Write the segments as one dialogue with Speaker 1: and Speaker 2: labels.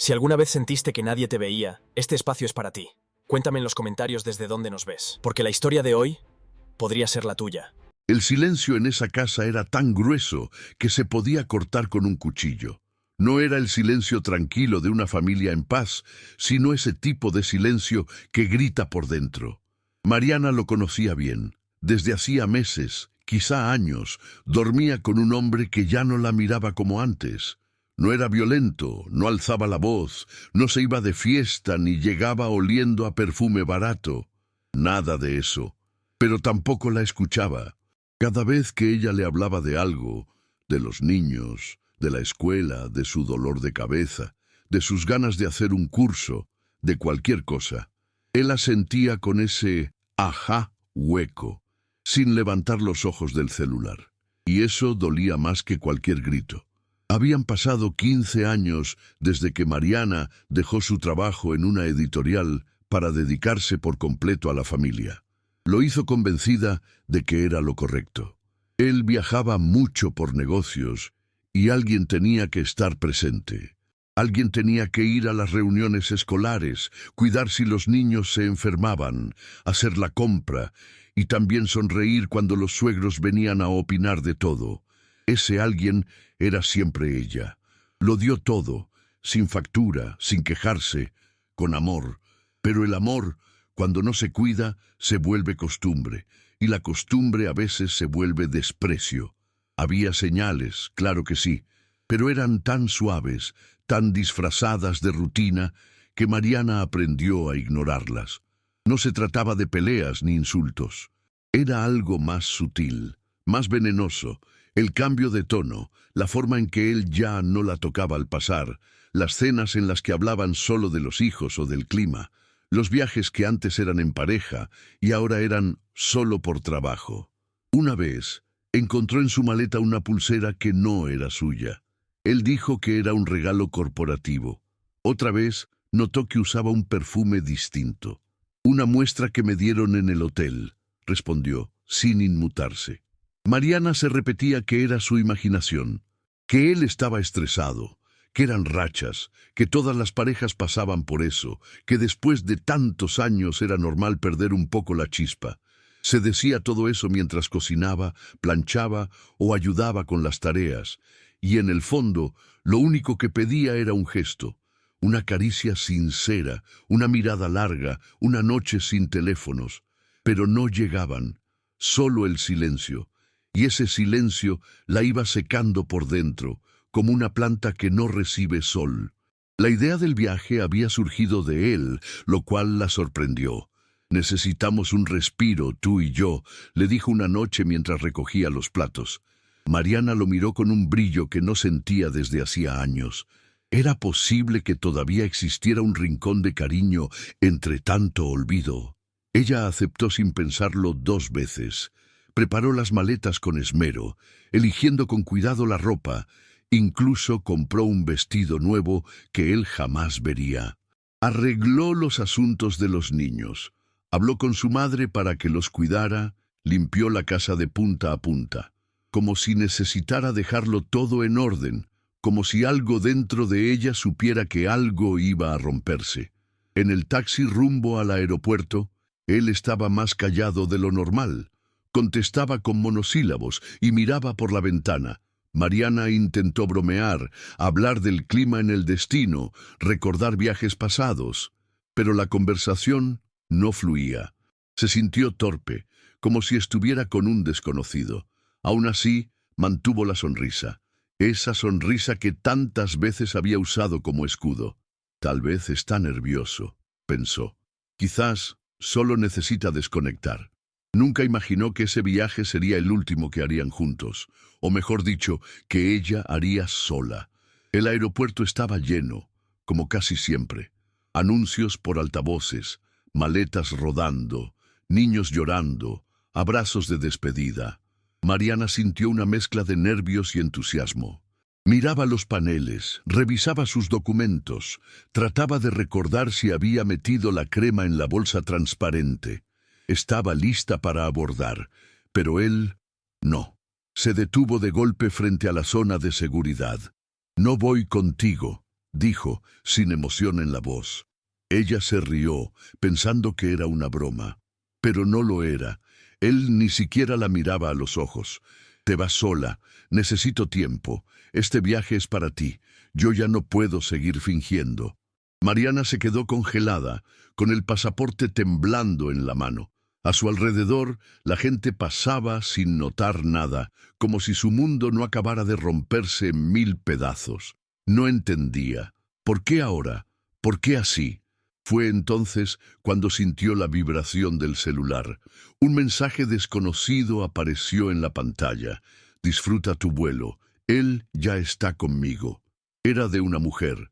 Speaker 1: Si alguna vez sentiste que nadie te veía, este espacio es para ti. Cuéntame en los comentarios desde dónde nos ves, porque la historia de hoy podría ser la tuya.
Speaker 2: El silencio en esa casa era tan grueso que se podía cortar con un cuchillo. No era el silencio tranquilo de una familia en paz, sino ese tipo de silencio que grita por dentro. Mariana lo conocía bien. Desde hacía meses, quizá años, dormía con un hombre que ya no la miraba como antes. No era violento, no alzaba la voz, no se iba de fiesta ni llegaba oliendo a perfume barato. Nada de eso. Pero tampoco la escuchaba. Cada vez que ella le hablaba de algo, de los niños, de la escuela, de su dolor de cabeza, de sus ganas de hacer un curso, de cualquier cosa, él la sentía con ese ajá hueco, sin levantar los ojos del celular. Y eso dolía más que cualquier grito. Habían pasado 15 años desde que Mariana dejó su trabajo en una editorial para dedicarse por completo a la familia. Lo hizo convencida de que era lo correcto. Él viajaba mucho por negocios y alguien tenía que estar presente. Alguien tenía que ir a las reuniones escolares, cuidar si los niños se enfermaban, hacer la compra y también sonreír cuando los suegros venían a opinar de todo. Ese alguien era siempre ella. Lo dio todo, sin factura, sin quejarse, con amor. Pero el amor, cuando no se cuida, se vuelve costumbre, y la costumbre a veces se vuelve desprecio. Había señales, claro que sí, pero eran tan suaves, tan disfrazadas de rutina, que Mariana aprendió a ignorarlas. No se trataba de peleas ni insultos. Era algo más sutil, más venenoso. El cambio de tono, la forma en que él ya no la tocaba al pasar, las cenas en las que hablaban solo de los hijos o del clima, los viajes que antes eran en pareja y ahora eran solo por trabajo. Una vez, encontró en su maleta una pulsera que no era suya. Él dijo que era un regalo corporativo. Otra vez, notó que usaba un perfume distinto. Una muestra que me dieron en el hotel, respondió, sin inmutarse. Mariana se repetía que era su imaginación, que él estaba estresado, que eran rachas, que todas las parejas pasaban por eso, que después de tantos años era normal perder un poco la chispa. Se decía todo eso mientras cocinaba, planchaba o ayudaba con las tareas, y en el fondo lo único que pedía era un gesto, una caricia sincera, una mirada larga, una noche sin teléfonos. Pero no llegaban, solo el silencio. Y ese silencio la iba secando por dentro, como una planta que no recibe sol. La idea del viaje había surgido de él, lo cual la sorprendió. «Necesitamos un respiro, tú y yo», le dijo una noche mientras recogía los platos. Mariana lo miró con un brillo que no sentía desde hacía años. ¿Era posible que todavía existiera un rincón de cariño entre tanto olvido? Ella aceptó sin pensarlo 2 veces. Preparó las maletas con esmero, eligiendo con cuidado la ropa. Incluso compró un vestido nuevo que él jamás vería. Arregló los asuntos de los niños. Habló con su madre para que los cuidara. Limpió la casa de punta a punta, como si necesitara dejarlo todo en orden, como si algo dentro de ella supiera que algo iba a romperse. En el taxi rumbo al aeropuerto, él estaba más callado de lo normal. Contestaba con monosílabos y miraba por la ventana. Mariana intentó bromear, hablar del clima en el destino, recordar viajes pasados, pero la conversación no fluía. Se sintió torpe, como si estuviera con un desconocido. Aún así, mantuvo la sonrisa, esa sonrisa que tantas veces había usado como escudo. Tal vez está nervioso, pensó. Quizás solo necesita desconectar. Nunca imaginó que ese viaje sería el último que harían juntos, o mejor dicho, que ella haría sola. El aeropuerto estaba lleno, como casi siempre. Anuncios por altavoces, maletas rodando, niños llorando, abrazos de despedida. Mariana sintió una mezcla de nervios y entusiasmo. Miraba los paneles, revisaba sus documentos, trataba de recordar si había metido la crema en la bolsa transparente. Estaba lista para abordar, pero él no. Se detuvo de golpe frente a la zona de seguridad. «No voy contigo», dijo, sin emoción en la voz. Ella se rió, pensando que era una broma. Pero no lo era. Él ni siquiera la miraba a los ojos. Te vas sola. Necesito tiempo. Este viaje es para ti. Yo ya no puedo seguir fingiendo. Mariana se quedó congelada, con el pasaporte temblando en la mano. A su alrededor, la gente pasaba sin notar nada, como si su mundo no acabara de romperse en 1000 pedazos. No entendía. ¿Por qué ahora? ¿Por qué así? Fue entonces cuando sintió la vibración del celular. Un mensaje desconocido apareció en la pantalla. Disfruta tu vuelo. Él ya está conmigo. Era de una mujer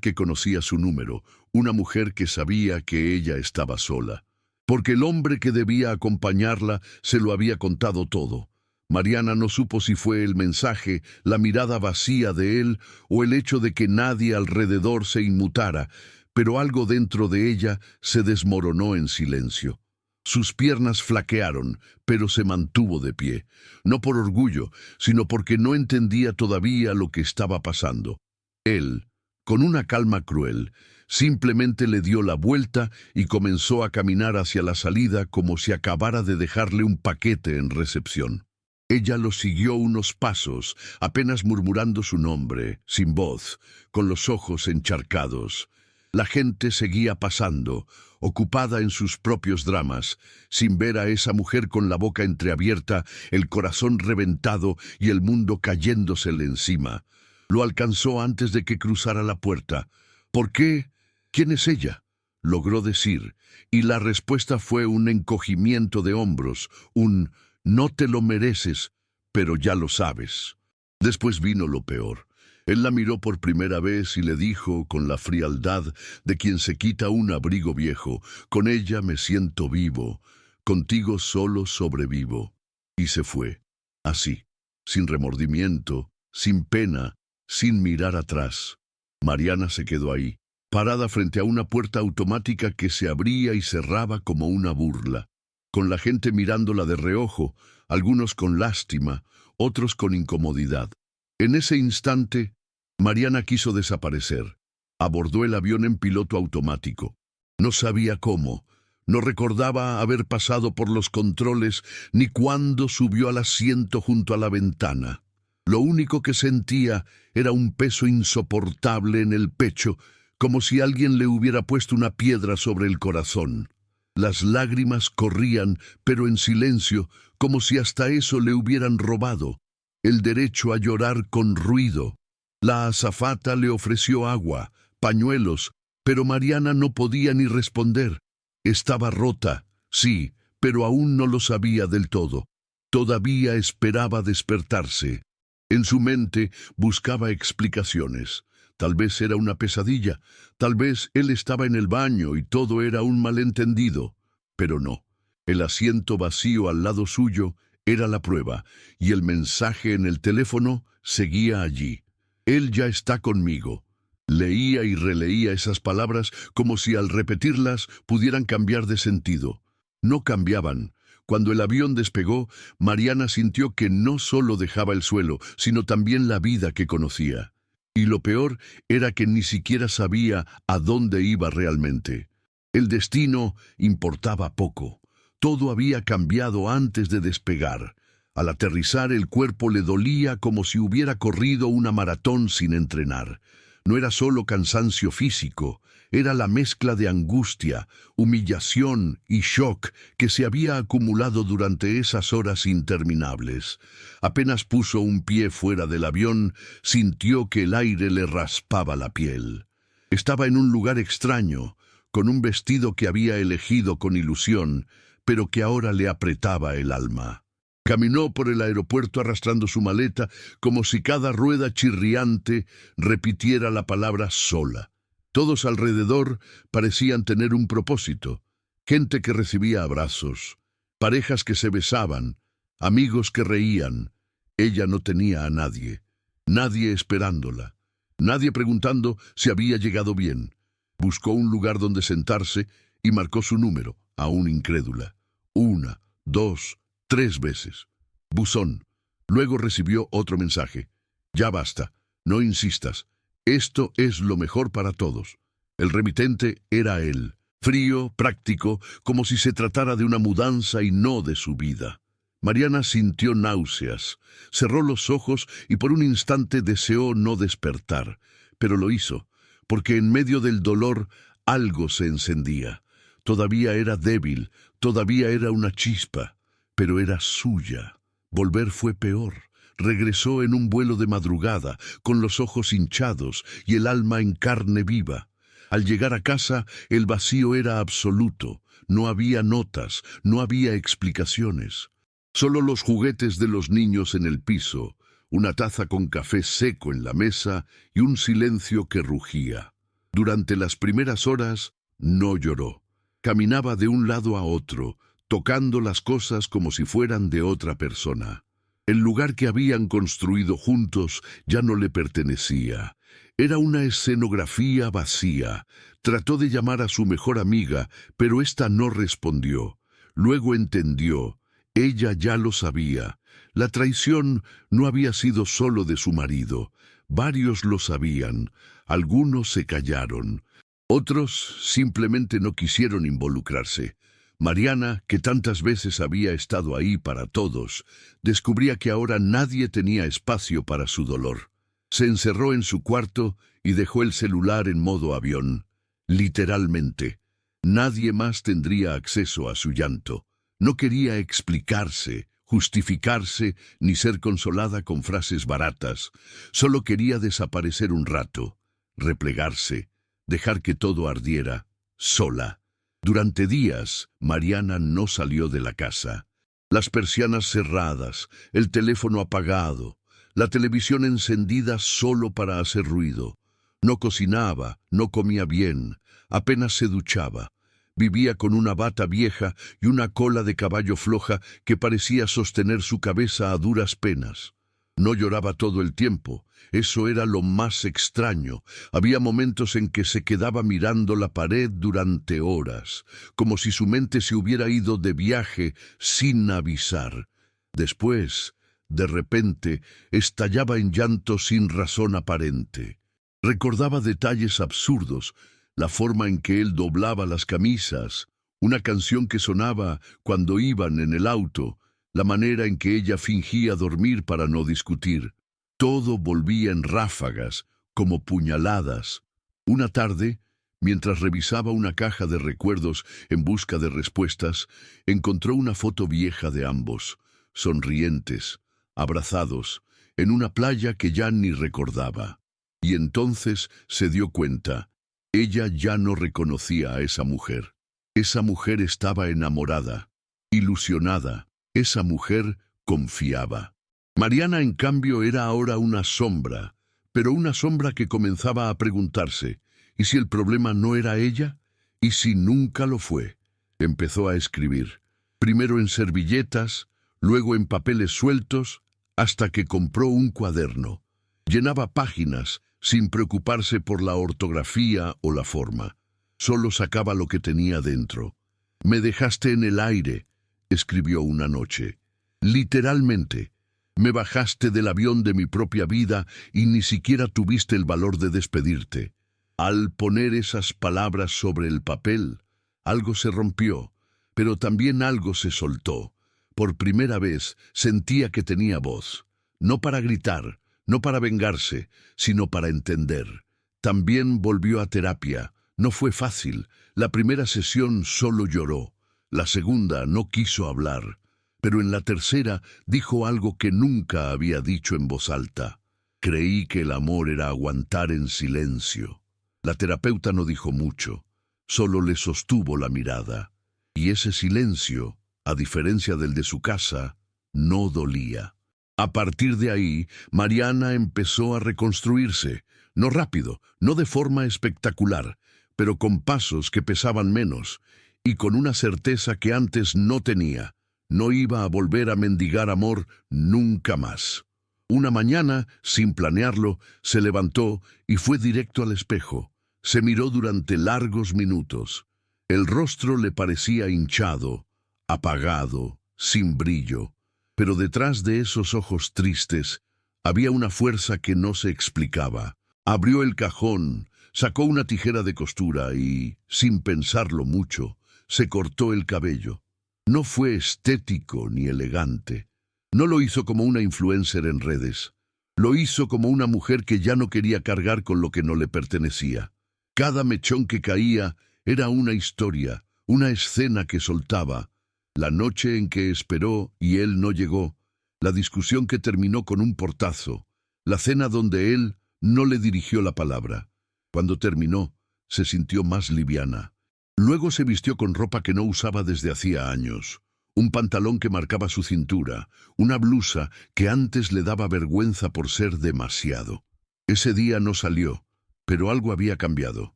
Speaker 2: que conocía su número, una mujer que sabía que ella estaba sola. Porque el hombre que debía acompañarla se lo había contado todo. Mariana no supo si fue el mensaje, la mirada vacía de él o el hecho de que nadie alrededor se inmutara, pero algo dentro de ella se desmoronó en silencio. Sus piernas flaquearon, pero se mantuvo de pie, no por orgullo, sino porque no entendía todavía lo que estaba pasando. Él, con una calma cruel, simplemente le dio la vuelta y comenzó a caminar hacia la salida como si acabara de dejarle un paquete en recepción. Ella lo siguió unos pasos, apenas murmurando su nombre, sin voz, con los ojos encharcados. La gente seguía pasando, ocupada en sus propios dramas, sin ver a esa mujer con la boca entreabierta, el corazón reventado y el mundo cayéndosele encima. Lo alcanzó antes de que cruzara la puerta. ¿Por qué? ¿Quién es ella? Logró decir, y la respuesta fue un encogimiento de hombros, un «no te lo mereces, pero ya lo sabes». Después vino lo peor. Él la miró por primera vez y le dijo con la frialdad de quien se quita un abrigo viejo, «Con ella me siento vivo, contigo solo sobrevivo». Y se fue, así, sin remordimiento, sin pena, sin mirar atrás. Mariana se quedó ahí, parada frente a una puerta automática que se abría y cerraba como una burla, con la gente mirándola de reojo, algunos con lástima, otros con incomodidad. En ese instante, Mariana quiso desaparecer. Abordó el avión en piloto automático. No sabía cómo, no recordaba haber pasado por los controles ni cuándo subió al asiento junto a la ventana. Lo único que sentía era un peso insoportable en el pecho, como si alguien le hubiera puesto una piedra sobre el corazón. Las lágrimas corrían, pero en silencio, como si hasta eso le hubieran robado, el derecho a llorar con ruido. La azafata le ofreció agua, pañuelos, pero Mariana no podía ni responder. Estaba rota, sí, pero aún no lo sabía del todo. Todavía esperaba despertarse. En su mente buscaba explicaciones. Tal vez era una pesadilla, tal vez él estaba en el baño y todo era un malentendido. Pero no, el asiento vacío al lado suyo era la prueba, y el mensaje en el teléfono seguía allí. Él ya está conmigo. Leía y releía esas palabras como si al repetirlas pudieran cambiar de sentido. No cambiaban. Cuando el avión despegó, Mariana sintió que no solo dejaba el suelo, sino también la vida que conocía. Y lo peor era que ni siquiera sabía a dónde iba realmente. El destino importaba poco. Todo había cambiado antes de despegar. Al aterrizar, el cuerpo le dolía como si hubiera corrido una maratón sin entrenar. No era solo cansancio físico, era la mezcla de angustia, humillación y shock que se había acumulado durante esas horas interminables. Apenas puso un pie fuera del avión, sintió que el aire le raspaba la piel. Estaba en un lugar extraño, con un vestido que había elegido con ilusión, pero que ahora le apretaba el alma. Caminó por el aeropuerto arrastrando su maleta como si cada rueda chirriante repitiera la palabra sola. Todos alrededor parecían tener un propósito. Gente que recibía abrazos, parejas que se besaban, amigos que reían. Ella no tenía a nadie, nadie esperándola, nadie preguntando si había llegado bien. Buscó un lugar donde sentarse y marcó su número, aún incrédula. 1, 2, 3 veces. Buzón. Luego recibió otro mensaje. Ya basta. No insistas. Esto es lo mejor para todos. El remitente era él, frío, práctico, como si se tratara de una mudanza y no de su vida. Mariana sintió náuseas, cerró los ojos y por un instante deseó no despertar, pero lo hizo, porque en medio del dolor algo se encendía. Todavía era débil, todavía era una chispa, pero era suya. Volver fue peor. Regresó en un vuelo de madrugada, con los ojos hinchados y el alma en carne viva. Al llegar a casa, el vacío era absoluto. No había notas, no había explicaciones. Solo los juguetes de los niños en el piso, una taza con café seco en la mesa y un silencio que rugía. Durante las primeras horas, no lloró. Caminaba de un lado a otro, tocando las cosas como si fueran de otra persona. El lugar que habían construido juntos ya no le pertenecía. Era una escenografía vacía. Trató de llamar a su mejor amiga, pero ésta no respondió. Luego entendió. Ella ya lo sabía. La traición no había sido solo de su marido. Varios lo sabían. Algunos se callaron. Otros simplemente no quisieron involucrarse. Mariana, que tantas veces había estado ahí para todos, descubría que ahora nadie tenía espacio para su dolor. Se encerró en su cuarto y dejó el celular en modo avión. Literalmente, nadie más tendría acceso a su llanto. No quería explicarse, justificarse, ni ser consolada con frases baratas. Solo quería desaparecer un rato, replegarse, dejar que todo ardiera, sola. Durante días, Mariana no salió de la casa. Las persianas cerradas, el teléfono apagado, la televisión encendida solo para hacer ruido. No cocinaba, no comía bien, apenas se duchaba. Vivía con una bata vieja y una cola de caballo floja que parecía sostener su cabeza a duras penas. No lloraba todo el tiempo, eso era lo más extraño. Había momentos en que se quedaba mirando la pared durante horas, como si su mente se hubiera ido de viaje sin avisar. Después, de repente, estallaba en llanto sin razón aparente. Recordaba detalles absurdos, la forma en que él doblaba las camisas, una canción que sonaba cuando iban en el auto, la manera en que ella fingía dormir para no discutir. Todo volvía en ráfagas, como puñaladas. Una tarde, mientras revisaba una caja de recuerdos en busca de respuestas, encontró una foto vieja de ambos, sonrientes, abrazados, en una playa que ya ni recordaba. Y entonces se dio cuenta, ella ya no reconocía a esa mujer. Esa mujer estaba enamorada, ilusionada. Esa mujer confiaba. Mariana, en cambio, era ahora una sombra, pero una sombra que comenzaba a preguntarse, ¿y si el problema no era ella? ¿Y si nunca lo fue? Empezó a escribir, primero en servilletas, luego en papeles sueltos, hasta que compró un cuaderno. Llenaba páginas, sin preocuparse por la ortografía o la forma. Solo sacaba lo que tenía dentro. «Me dejaste en el aire», escribió una noche. Literalmente, me bajaste del avión de mi propia vida y ni siquiera tuviste el valor de despedirte. Al poner esas palabras sobre el papel, algo se rompió, pero también algo se soltó. Por primera vez sentía que tenía voz, no para gritar, no para vengarse, sino para entender. También volvió a terapia. No fue fácil. La primera sesión solo lloró. La segunda no quiso hablar, pero en la tercera dijo algo que nunca había dicho en voz alta. Creí que el amor era aguantar en silencio. La terapeuta no dijo mucho, solo le sostuvo la mirada. Y ese silencio, a diferencia del de su casa, no dolía. A partir de ahí, Mariana empezó a reconstruirse, no rápido, no de forma espectacular, pero con pasos que pesaban menos, y con una certeza que antes no tenía. No iba a volver a mendigar amor nunca más. Una mañana, sin planearlo, se levantó y fue directo al espejo. Se miró durante largos minutos. El rostro le parecía hinchado, apagado, sin brillo. Pero detrás de esos ojos tristes había una fuerza que no se explicaba. Abrió el cajón, sacó una tijera de costura y, sin pensarlo mucho, se cortó el cabello. No fue estético ni elegante. No lo hizo como una influencer en redes. Lo hizo como una mujer que ya no quería cargar con lo que no le pertenecía. Cada mechón que caía era una historia, una escena que soltaba. La noche en que esperó y él no llegó, la discusión que terminó con un portazo, la cena donde él no le dirigió la palabra. Cuando terminó, se sintió más liviana. Luego se vistió con ropa que no usaba desde hacía años. Un pantalón que marcaba su cintura, una blusa que antes le daba vergüenza por ser demasiado. Ese día no salió, pero algo había cambiado.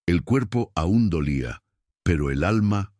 Speaker 2: El cuerpo aún dolía, pero el alma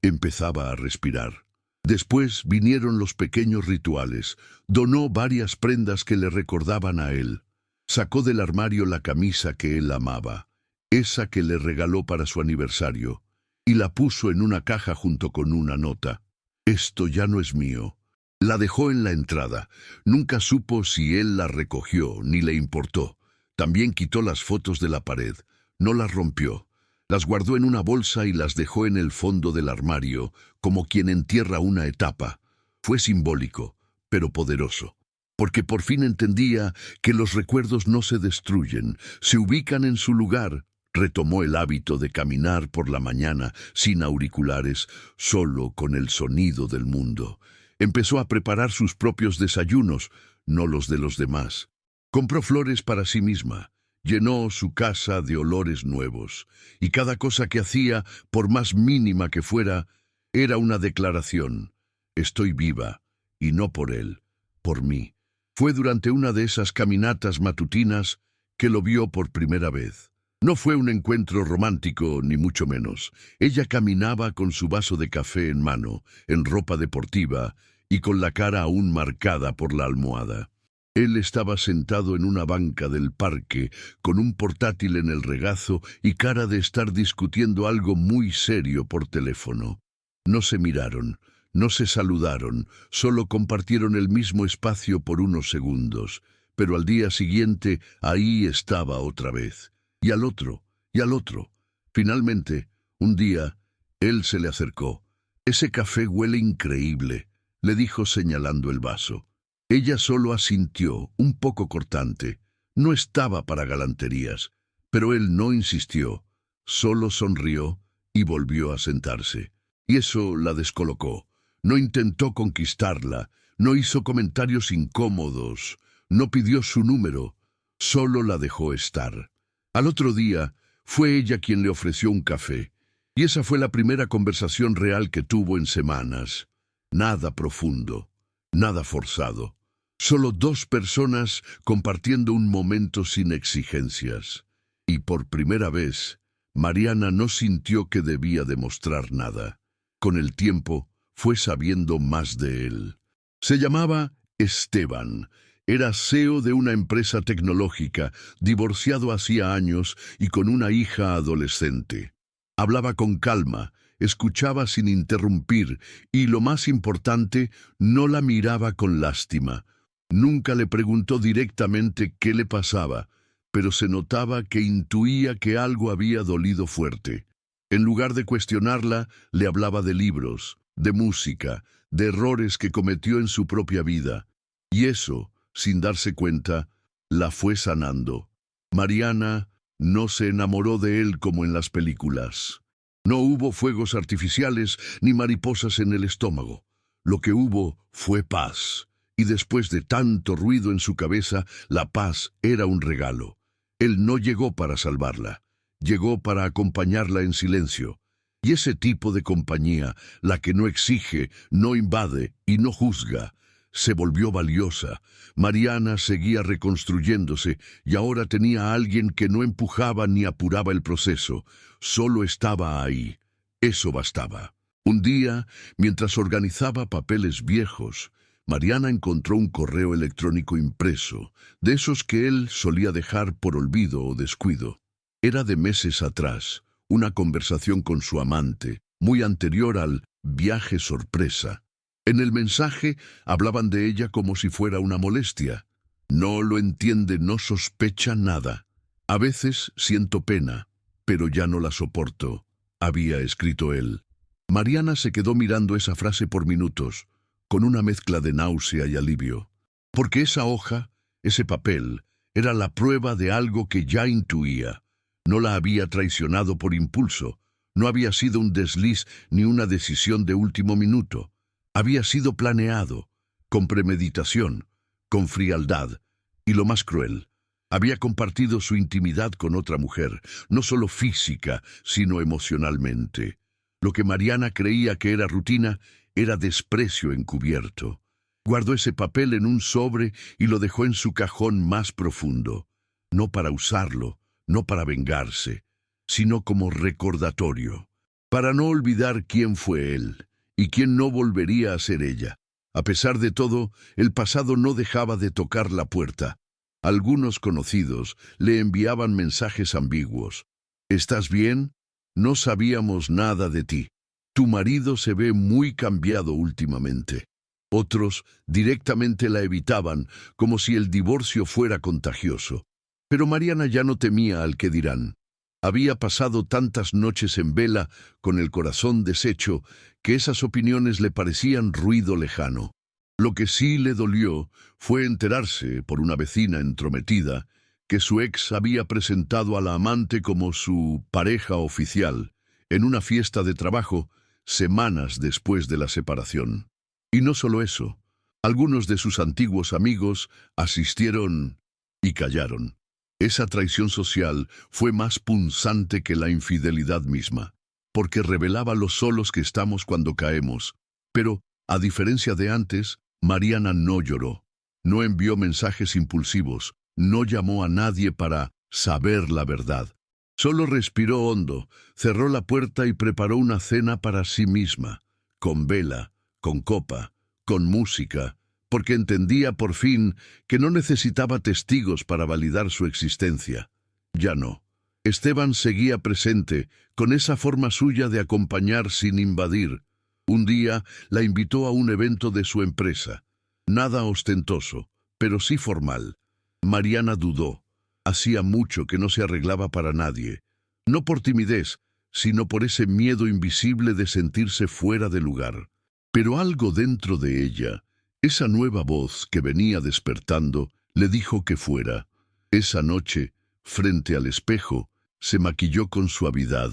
Speaker 2: empezaba a respirar. Después vinieron los pequeños rituales. Donó varias prendas que le recordaban a él. Sacó del armario la camisa que él amaba, esa que le regaló para su aniversario, y la puso en una caja junto con una nota. Esto ya no es mío. La dejó en la entrada. Nunca supo si él la recogió, ni le importó. También quitó las fotos de la pared. No las rompió. Las guardó en una bolsa y las dejó en el fondo del armario, como quien entierra una etapa. Fue simbólico, pero poderoso. Porque por fin entendía que los recuerdos no se destruyen, se ubican en su lugar. Retomó el hábito de caminar por la mañana sin auriculares, solo con el sonido del mundo. Empezó a preparar sus propios desayunos, no los de los demás. Compró flores para sí misma, llenó su casa de olores nuevos, y cada cosa que hacía, por más mínima que fuera, era una declaración. Estoy viva, y no por él, por mí. Fue durante una de esas caminatas matutinas que lo vio por primera vez. No fue un encuentro romántico, ni mucho menos. Ella caminaba con su vaso de café en mano, en ropa deportiva, y con la cara aún marcada por la almohada. Él estaba sentado en una banca del parque, con un portátil en el regazo y cara de estar discutiendo algo muy serio por teléfono. No se miraron. No se saludaron, solo compartieron el mismo espacio por unos segundos, pero al día siguiente ahí estaba otra vez. Y al otro, y al otro. Finalmente, un día, él se le acercó. «Ese café huele increíble», le dijo señalando el vaso. Ella solo asintió, un poco cortante. No estaba para galanterías, pero él no insistió. Solo sonrió y volvió a sentarse. Y eso la descolocó. No intentó conquistarla, no hizo comentarios incómodos, no pidió su número, solo la dejó estar. Al otro día, fue ella quien le ofreció un café, y esa fue la primera conversación real que tuvo en semanas. Nada profundo, nada forzado. Solo dos personas compartiendo un momento sin exigencias. Y por primera vez, Mariana no sintió que debía demostrar nada. Con el tiempo, fue sabiendo más de él. Se llamaba Esteban. Era CEO de una empresa tecnológica, divorciado hacía años y con una hija adolescente. Hablaba con calma, escuchaba sin interrumpir y, lo más importante, no la miraba con lástima. Nunca le preguntó directamente qué le pasaba, pero se notaba que intuía que algo había dolido fuerte. En lugar de cuestionarla, le hablaba de libros, de música, de errores que cometió en su propia vida. Y eso, sin darse cuenta, la fue sanando. Mariana no se enamoró de él como en las películas. No hubo fuegos artificiales ni mariposas en el estómago. Lo que hubo fue paz. Y después de tanto ruido en su cabeza, la paz era un regalo. Él no llegó para salvarla. Llegó para acompañarla en silencio. Y ese tipo de compañía, la que no exige, no invade y no juzga, se volvió valiosa. Mariana seguía reconstruyéndose y ahora tenía a alguien que no empujaba ni apuraba el proceso, solo estaba ahí. Eso bastaba. Un día, mientras organizaba papeles viejos, Mariana encontró un correo electrónico impreso, de esos que él solía dejar por olvido o descuido. Era de meses atrás. Una conversación con su amante, muy anterior al viaje sorpresa. En el mensaje hablaban de ella como si fuera una molestia. No lo entiende, no sospecha nada. A veces siento pena, pero ya no la soporto, había escrito él. Mariana se quedó mirando esa frase por minutos, con una mezcla de náusea y alivio. Porque esa hoja, ese papel, era la prueba de algo que ya intuía. No la había traicionado por impulso, no había sido un desliz ni una decisión de último minuto. Había sido planeado, con premeditación, con frialdad, y lo más cruel, había compartido su intimidad con otra mujer, no solo física, sino emocionalmente. Lo que Mariana creía que era rutina, era desprecio encubierto. Guardó ese papel en un sobre y lo dejó en su cajón más profundo, no para usarlo, no para vengarse, sino como recordatorio, para no olvidar quién fue él y quién no volvería a ser ella. A pesar de todo, el pasado no dejaba de tocar la puerta. Algunos conocidos le enviaban mensajes ambiguos. ¿Estás bien? No sabíamos nada de ti. Tu marido se ve muy cambiado últimamente. Otros directamente la evitaban, como si el divorcio fuera contagioso. Pero Mariana ya no temía al qué dirán. Había pasado tantas noches en vela, con el corazón deshecho, que esas opiniones le parecían ruido lejano. Lo que sí le dolió fue enterarse, por una vecina entrometida, que su ex había presentado a la amante como su pareja oficial, en una fiesta de trabajo, semanas después de la separación. Y no solo eso, algunos de sus antiguos amigos asistieron y callaron. Esa traición social fue más punzante que la infidelidad misma, porque revelaba lo solos que estamos cuando caemos. Pero, a diferencia de antes, Mariana no lloró, no envió mensajes impulsivos, no llamó a nadie para saber la verdad. Solo respiró hondo, cerró la puerta y preparó una cena para sí misma, con vela, con copa, con música, porque entendía por fin que no necesitaba testigos para validar su existencia. Ya no. Esteban seguía presente, con esa forma suya de acompañar sin invadir. Un día la invitó a un evento de su empresa. Nada ostentoso, pero sí formal. Mariana dudó. Hacía mucho que no se arreglaba para nadie. No por timidez, sino por ese miedo invisible de sentirse fuera de lugar. Pero algo dentro de ella, esa nueva voz que venía despertando, le dijo que fuera. Esa noche, frente al espejo, se maquilló con suavidad.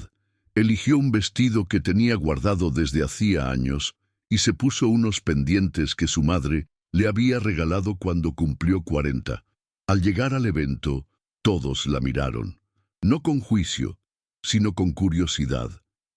Speaker 2: Eligió un vestido que tenía guardado desde hacía años y se puso unos pendientes que su madre le había regalado cuando cumplió 40. Al llegar al evento, todos la miraron, no con juicio, sino con curiosidad.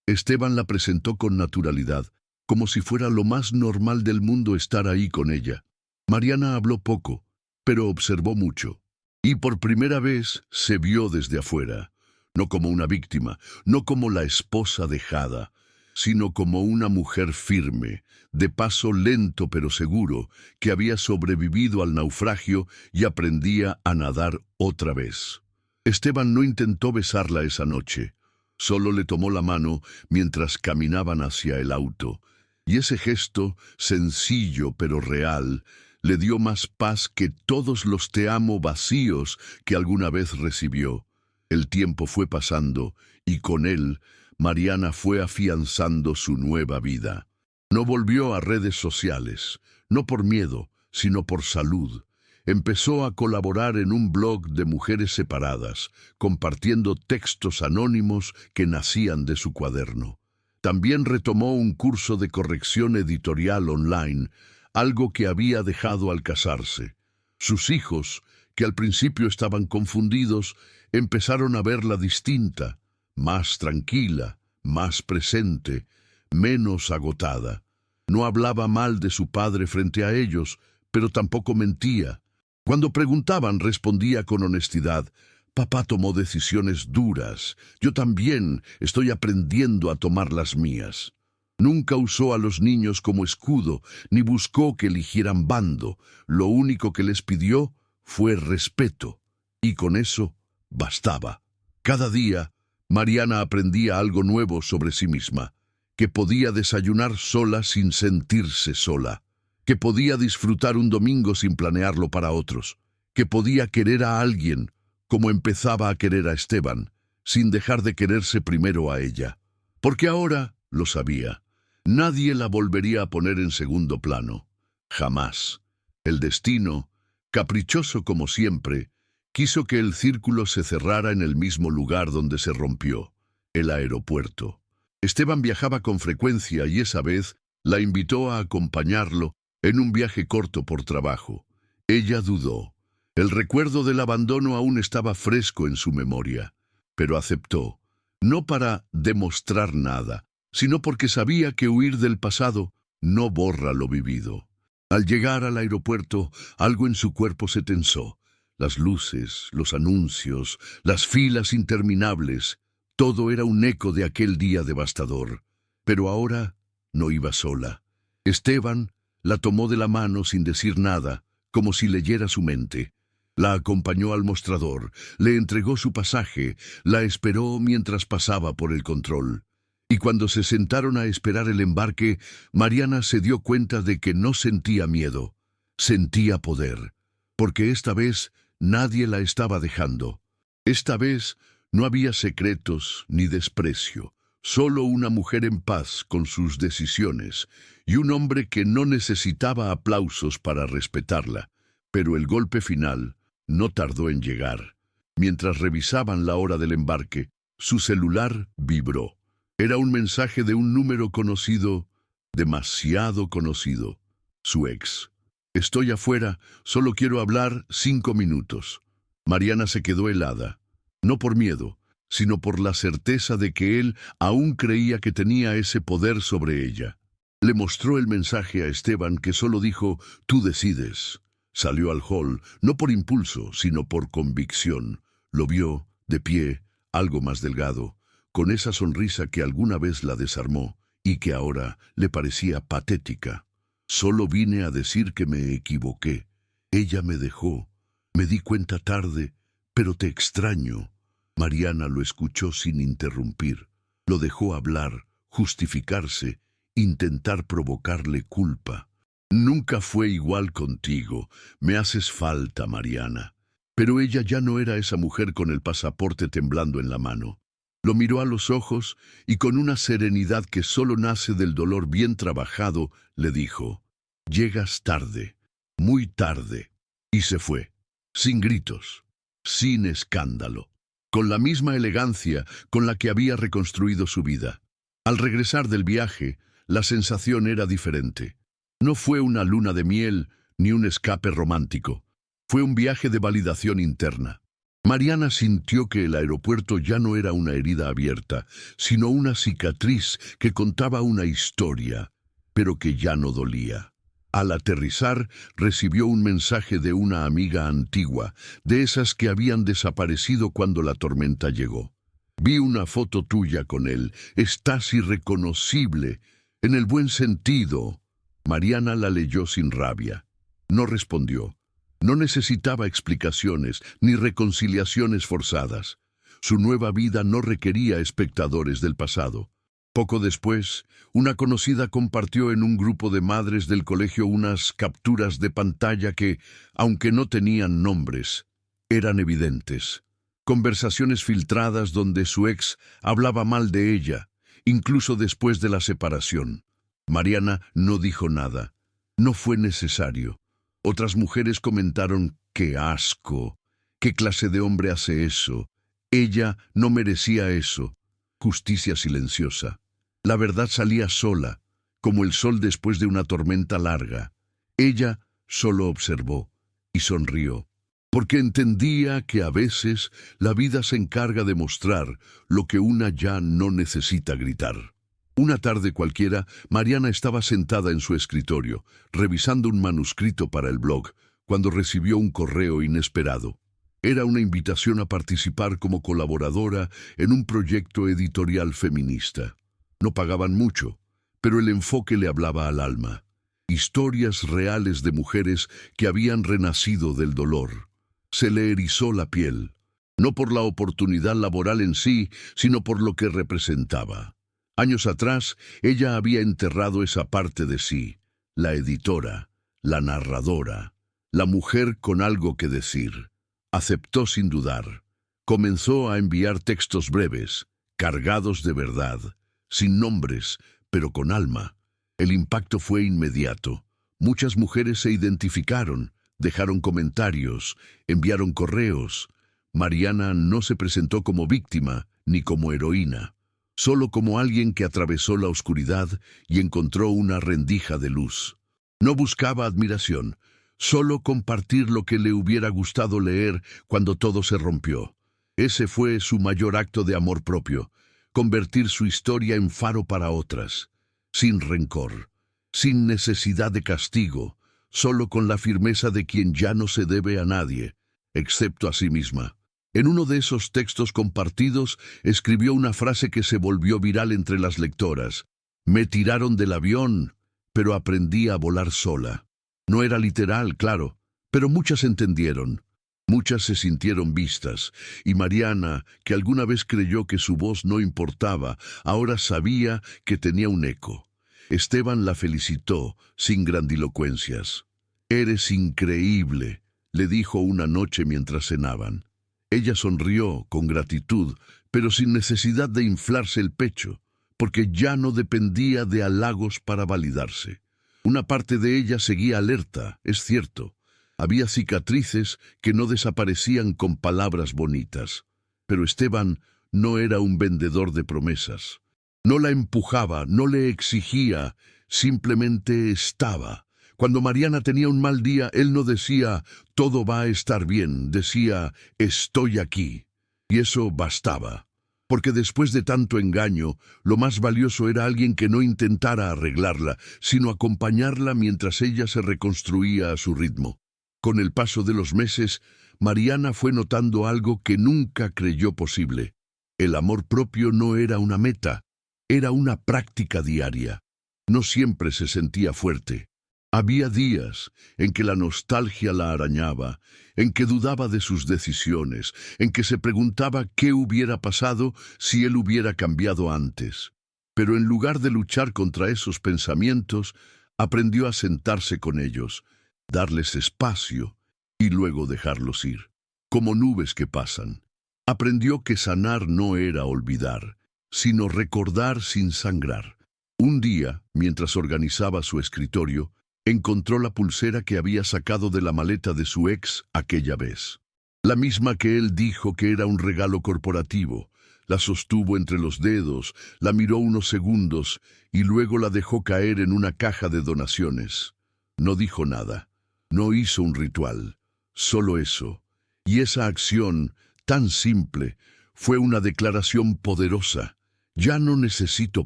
Speaker 2: Esteban la presentó con naturalidad, como si fuera lo más normal del mundo estar ahí con ella. Mariana habló poco, pero observó mucho. Y por primera vez se vio desde afuera, no como una víctima, no como la esposa dejada, sino como una mujer firme, de paso lento pero seguro, que había sobrevivido al naufragio y aprendía a nadar otra vez. Esteban no intentó besarla esa noche, solo le tomó la mano mientras caminaban hacia el auto, y ese gesto, sencillo pero real, le dio más paz que todos los te amo vacíos que alguna vez recibió. El tiempo fue pasando, y con él, Mariana fue afianzando su nueva vida. No volvió a redes sociales, no por miedo, sino por salud. Empezó a colaborar en un blog de mujeres separadas, compartiendo textos anónimos que nacían de su cuaderno. También retomó un curso de corrección editorial online, algo que había dejado al casarse. Sus hijos, que al principio estaban confundidos, empezaron a verla distinta, más tranquila, más presente, menos agotada. No hablaba mal de su padre frente a ellos, pero tampoco mentía. Cuando preguntaban, respondía con honestidad: «Papá tomó decisiones duras. Yo también estoy aprendiendo a tomar las mías». Nunca usó a los niños como escudo, ni buscó que eligieran bando. Lo único que les pidió fue respeto, y con eso bastaba. Cada día, Mariana aprendía algo nuevo sobre sí misma, que podía desayunar sola sin sentirse sola, que podía disfrutar un domingo sin planearlo para otros, que podía querer a alguien como empezaba a querer a Esteban, sin dejar de quererse primero a ella. Porque ahora, lo sabía, nadie la volvería a poner en segundo plano. Jamás. El destino, caprichoso como siempre, quiso que el círculo se cerrara en el mismo lugar donde se rompió, el aeropuerto. Esteban viajaba con frecuencia y esa vez la invitó a acompañarlo en un viaje corto por trabajo. Ella dudó. El recuerdo del abandono aún estaba fresco en su memoria, pero aceptó, no para demostrar nada, sino porque sabía que huir del pasado no borra lo vivido. Al llegar al aeropuerto, algo en su cuerpo se tensó. Las luces, los anuncios, las filas interminables, todo era un eco de aquel día devastador. Pero ahora no iba sola. Esteban la tomó de la mano sin decir nada, como si leyera su mente. La acompañó al mostrador, le entregó su pasaje, la esperó mientras pasaba por el control. Y cuando se sentaron a esperar el embarque, Mariana se dio cuenta de que no sentía miedo, sentía poder, porque esta vez nadie la estaba dejando. Esta vez no había secretos ni desprecio, solo una mujer en paz con sus decisiones y un hombre que no necesitaba aplausos para respetarla. Pero el golpe final no tardó en llegar. Mientras revisaban la hora del embarque, su celular vibró. Era un mensaje de un número conocido, demasiado conocido, su ex. «Estoy afuera, solo quiero hablar 5 minutos». Mariana se quedó helada, no por miedo, sino por la certeza de que él aún creía que tenía ese poder sobre ella. Le mostró el mensaje a Esteban, que solo dijo, «Tú decides». Salió al hall, no por impulso, sino por convicción. Lo vio, de pie, algo más delgado, con esa sonrisa que alguna vez la desarmó y que ahora le parecía patética. «Solo vine a decir que me equivoqué. Ella me dejó. Me di cuenta tarde, pero te extraño». Mariana lo escuchó sin interrumpir. Lo dejó hablar, justificarse, intentar provocarle culpa. «Nunca fue igual contigo. Me haces falta, Mariana». Pero ella ya no era esa mujer con el pasaporte temblando en la mano. Lo miró a los ojos y con una serenidad que solo nace del dolor bien trabajado, le dijo, «Llegas tarde, muy tarde». Y se fue, sin gritos, sin escándalo, con la misma elegancia con la que había reconstruido su vida. Al regresar del viaje, la sensación era diferente. No fue una luna de miel ni un escape romántico. Fue un viaje de validación interna. Mariana sintió que el aeropuerto ya no era una herida abierta, sino una cicatriz que contaba una historia, pero que ya no dolía. Al aterrizar, recibió un mensaje de una amiga antigua, de esas que habían desaparecido cuando la tormenta llegó. «Vi una foto tuya con él. Estás irreconocible, en el buen sentido». Mariana la leyó sin rabia. No respondió. No necesitaba explicaciones ni reconciliaciones forzadas. Su nueva vida no requería espectadores del pasado. Poco después, una conocida compartió en un grupo de madres del colegio unas capturas de pantalla que, aunque no tenían nombres, eran evidentes. Conversaciones filtradas donde su ex hablaba mal de ella, incluso después de la separación. Mariana no dijo nada. No fue necesario. Otras mujeres comentaron, «¡Qué asco! ¿Qué clase de hombre hace eso? Ella no merecía eso». Justicia silenciosa. La verdad salía sola, como el sol después de una tormenta larga. Ella solo observó y sonrió, porque entendía que a veces la vida se encarga de mostrar lo que una ya no necesita gritar. Una tarde cualquiera, Mariana estaba sentada en su escritorio, revisando un manuscrito para el blog, cuando recibió un correo inesperado. Era una invitación a participar como colaboradora en un proyecto editorial feminista. No pagaban mucho, pero el enfoque le hablaba al alma. Historias reales de mujeres que habían renacido del dolor. Se le erizó la piel, no por la oportunidad laboral en sí, sino por lo que representaba. Años atrás, ella había enterrado esa parte de sí, la editora, la narradora, La mujer con algo que decir. Aceptó sin dudar. Comenzó a enviar textos breves, cargados de verdad, sin nombres, pero con alma. El impacto fue inmediato. Muchas mujeres se identificaron, dejaron comentarios, enviaron correos. Mariana no se presentó como víctima ni como heroína, solo como alguien que atravesó la oscuridad y encontró una rendija de luz. No buscaba admiración, solo compartir lo que le hubiera gustado leer cuando todo se rompió. Ese fue su mayor acto de amor propio, convertir su historia en faro para otras, sin rencor, sin necesidad de castigo, solo con la firmeza de quien ya no se debe a nadie, excepto a sí misma. En uno de esos textos compartidos escribió una frase que se volvió viral entre las lectoras. Me tiraron del avión, pero aprendí a volar sola. No era literal, claro, pero muchas entendieron. Muchas se sintieron vistas, y Mariana, que alguna vez creyó que su voz no importaba, ahora sabía que tenía un eco. Esteban la felicitó, sin grandilocuencias. «Eres increíble», le dijo una noche mientras cenaban. Ella sonrió con gratitud, pero sin necesidad de inflarse el pecho, porque ya no dependía de halagos para validarse. Una parte de ella seguía alerta, es cierto. Había cicatrices que no desaparecían con palabras bonitas. Pero Esteban no era un vendedor de promesas. No la empujaba, no le exigía, simplemente estaba. Cuando Mariana tenía un mal día, él no decía, todo va a estar bien, decía, estoy aquí. Y eso bastaba. Porque después de tanto engaño, lo más valioso era alguien que no intentara arreglarla, sino acompañarla mientras ella se reconstruía a su ritmo. Con el paso de los meses, Mariana fue notando algo que nunca creyó posible. El amor propio no era una meta, era una práctica diaria. No siempre se sentía fuerte. Había días en que la nostalgia la arañaba, en que dudaba de sus decisiones, en que se preguntaba qué hubiera pasado si él hubiera cambiado antes. Pero en lugar de luchar contra esos pensamientos, aprendió a sentarse con ellos, darles espacio y luego dejarlos ir, como nubes que pasan. Aprendió que sanar no era olvidar, sino recordar sin sangrar. Un día, mientras organizaba su escritorio, encontró la pulsera que había sacado de la maleta de su ex aquella vez. La misma que él dijo que era un regalo corporativo. La sostuvo entre los dedos, la miró unos segundos y luego la dejó caer en una caja de donaciones. No dijo nada. No hizo un ritual, solo eso. Y esa acción, tan simple, fue una declaración poderosa. Ya no necesito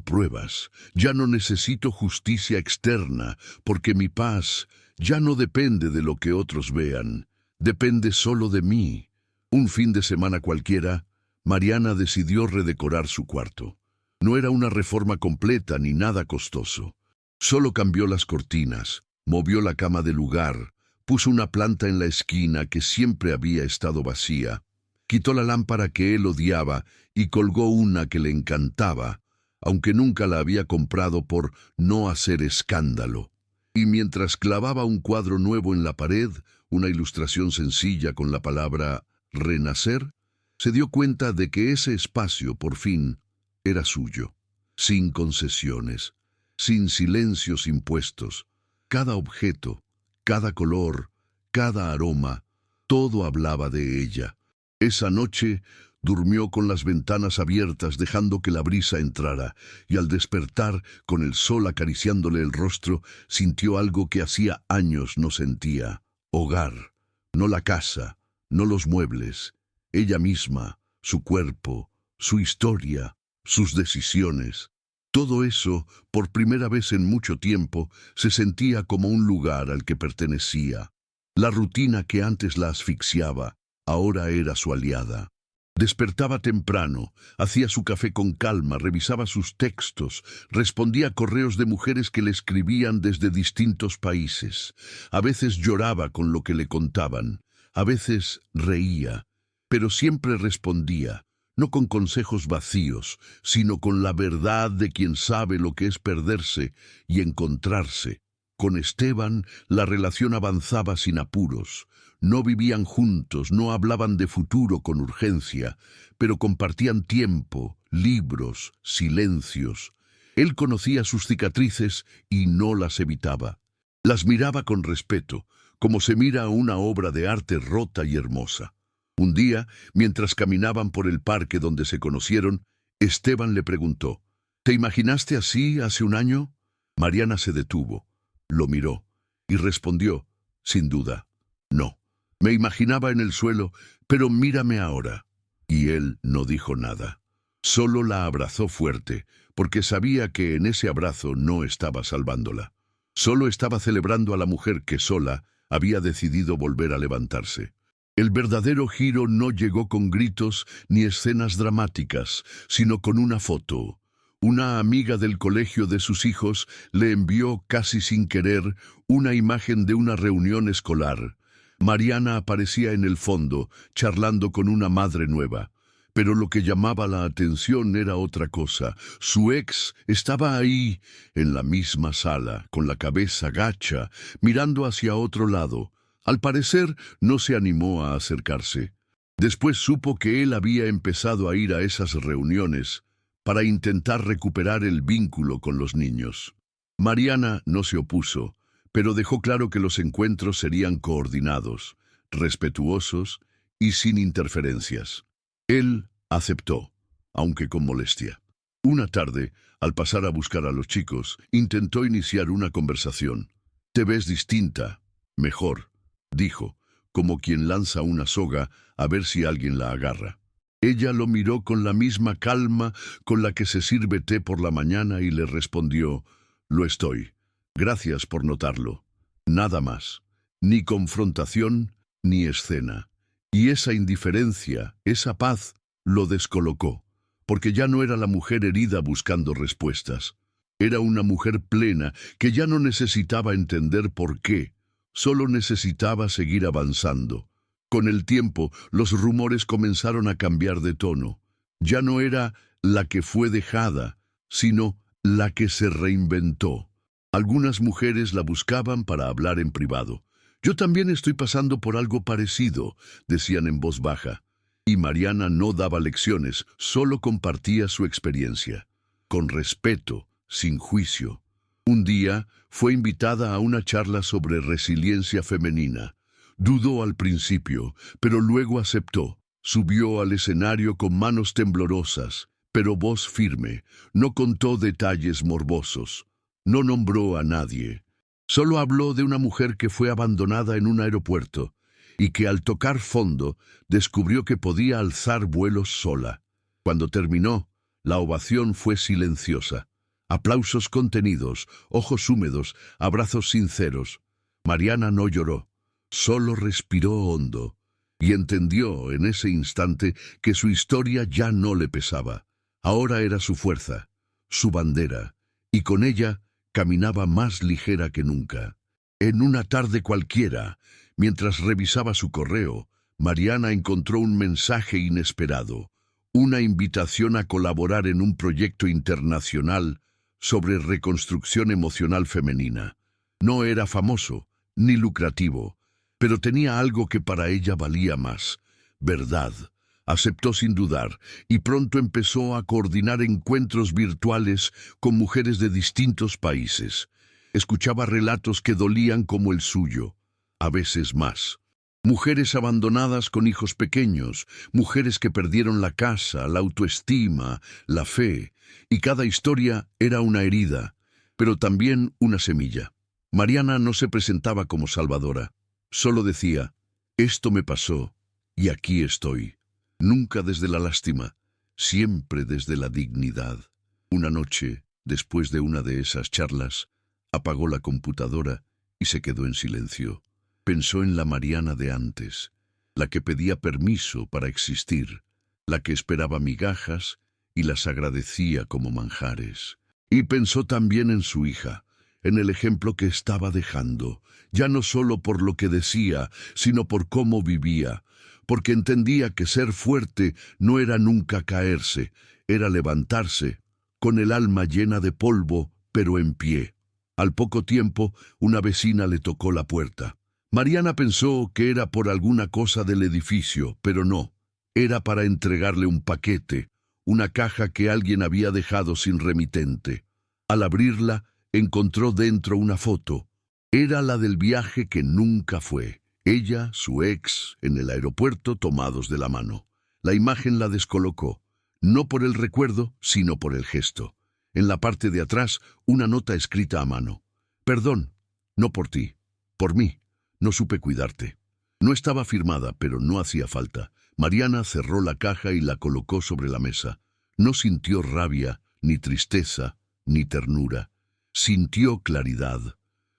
Speaker 2: pruebas, ya no necesito justicia externa, porque mi paz ya no depende de lo que otros vean, depende solo de mí. Un fin de semana cualquiera, Mariana decidió redecorar su cuarto. No era una reforma completa ni nada costoso. Solo cambió las cortinas, movió la cama de lugar, puso una planta en la esquina que siempre había estado vacía, quitó la lámpara que él odiaba y colgó una que le encantaba, aunque nunca la había comprado por no hacer escándalo. Y mientras clavaba un cuadro nuevo en la pared, una ilustración sencilla con la palabra «renacer», se dio cuenta de que ese espacio, por fin, era suyo, sin concesiones, sin silencios impuestos. Cada objeto, cada color, cada aroma, todo hablaba de ella. Esa noche durmió con las ventanas abiertas dejando que la brisa entrara, y al despertar, con el sol acariciándole el rostro, sintió algo que hacía años no sentía. Hogar, no la casa, no los muebles, ella misma, su cuerpo, su historia, sus decisiones. Todo eso, por primera vez en mucho tiempo, se sentía como un lugar al que pertenecía. La rutina que antes la asfixiaba, ahora era su aliada. Despertaba temprano, hacía su café con calma, revisaba sus textos, respondía a correos de mujeres que le escribían desde distintos países. A veces lloraba con lo que le contaban, a veces reía, pero siempre respondía, no con consejos vacíos, sino con la verdad de quien sabe lo que es perderse y encontrarse. Con Esteban, la relación avanzaba sin apuros. No vivían juntos, no hablaban de futuro con urgencia, pero compartían tiempo, libros, silencios. Él conocía sus cicatrices y no las evitaba. Las miraba con respeto, como se mira una obra de arte rota y hermosa. Un día, mientras caminaban por el parque donde se conocieron, Esteban le preguntó: ¿Te imaginaste así hace un año? Mariana se detuvo, lo miró y respondió, sin duda: no. Me imaginaba en el suelo, pero mírame ahora. Y él no dijo nada. Solo la abrazó fuerte, porque sabía que en ese abrazo no estaba salvándola. Solo estaba celebrando a la mujer que sola había decidido volver a levantarse. El verdadero giro no llegó con gritos ni escenas dramáticas, sino con una foto. Una amiga del colegio de sus hijos le envió casi sin querer una imagen de una reunión escolar. Mariana aparecía en el fondo, charlando con una madre nueva. Pero lo que llamaba la atención era otra cosa. Su ex estaba ahí, en la misma sala, con la cabeza gacha, mirando hacia otro lado. Al parecer, no se animó a acercarse. Después supo que él había empezado a ir a esas reuniones para intentar recuperar el vínculo con los niños. Mariana no se opuso, pero dejó claro que los encuentros serían coordinados, respetuosos y sin interferencias. Él aceptó, aunque con molestia. Una tarde, al pasar a buscar a los chicos, intentó iniciar una conversación. «Te ves distinta, mejor», dijo, como quien lanza una soga a ver si alguien la agarra. Ella lo miró con la misma calma con la que se sirve té por la mañana y le respondió: «Lo estoy. Gracias por notarlo». Nada más. Ni confrontación, ni escena. Y esa indiferencia, esa paz, lo descolocó, porque ya no era la mujer herida buscando respuestas. Era una mujer plena que ya no necesitaba entender por qué, solo necesitaba seguir avanzando. Con el tiempo, los rumores comenzaron a cambiar de tono. Ya no era la que fue dejada, sino la que se reinventó. Algunas mujeres la buscaban para hablar en privado. «Yo también estoy pasando por algo parecido», decían en voz baja. Y Mariana no daba lecciones, solo compartía su experiencia. Con respeto, sin juicio. Un día fue invitada a una charla sobre resiliencia femenina. Dudó al principio, pero luego aceptó. Subió al escenario con manos temblorosas, pero voz firme. No contó detalles morbosos. No nombró a nadie. Solo habló de una mujer que fue abandonada en un aeropuerto y que al tocar fondo descubrió que podía alzar vuelos sola. Cuando terminó, la ovación fue silenciosa. Aplausos contenidos, ojos húmedos, abrazos sinceros. Mariana no lloró, solo respiró hondo y entendió en ese instante que su historia ya no le pesaba. Ahora era su fuerza, su bandera, y con ella caminaba más ligera que nunca. En una tarde cualquiera, mientras revisaba su correo, Mariana encontró un mensaje inesperado, una invitación a colaborar en un proyecto internacional sobre reconstrucción emocional femenina. No era famoso, ni lucrativo, pero tenía algo que para ella valía más: verdad. Aceptó sin dudar y pronto empezó a coordinar encuentros virtuales con mujeres de distintos países. Escuchaba relatos que dolían como el suyo, a veces más. Mujeres abandonadas con hijos pequeños, mujeres que perdieron la casa, la autoestima, la fe, y cada historia era una herida, pero también una semilla. Mariana no se presentaba como salvadora, solo decía: «Esto me pasó y aquí estoy». Nunca desde la lástima, siempre desde la dignidad. Una noche, después de una de esas charlas, apagó la computadora y se quedó en silencio. Pensó en la Mariana de antes, la que pedía permiso para existir, la que esperaba migajas y las agradecía como manjares. Y pensó también en su hija, en el ejemplo que estaba dejando, ya no solo por lo que decía, sino por cómo vivía, porque entendía que ser fuerte no era nunca caerse, era levantarse, con el alma llena de polvo, pero en pie. Al poco tiempo, una vecina le tocó la puerta. Mariana pensó que era por alguna cosa del edificio, pero no. Era para entregarle un paquete, una caja que alguien había dejado sin remitente. Al abrirla, encontró dentro una foto. Era la del viaje que nunca fue. Ella, su ex, en el aeropuerto tomados de la mano. La imagen la descolocó, no por el recuerdo, sino por el gesto. En la parte de atrás, una nota escrita a mano. Perdón, no por ti, por mí. No supe cuidarte. No estaba firmada, pero no hacía falta. Mariana cerró la caja y la colocó sobre la mesa. No sintió rabia, ni tristeza, ni ternura. Sintió claridad,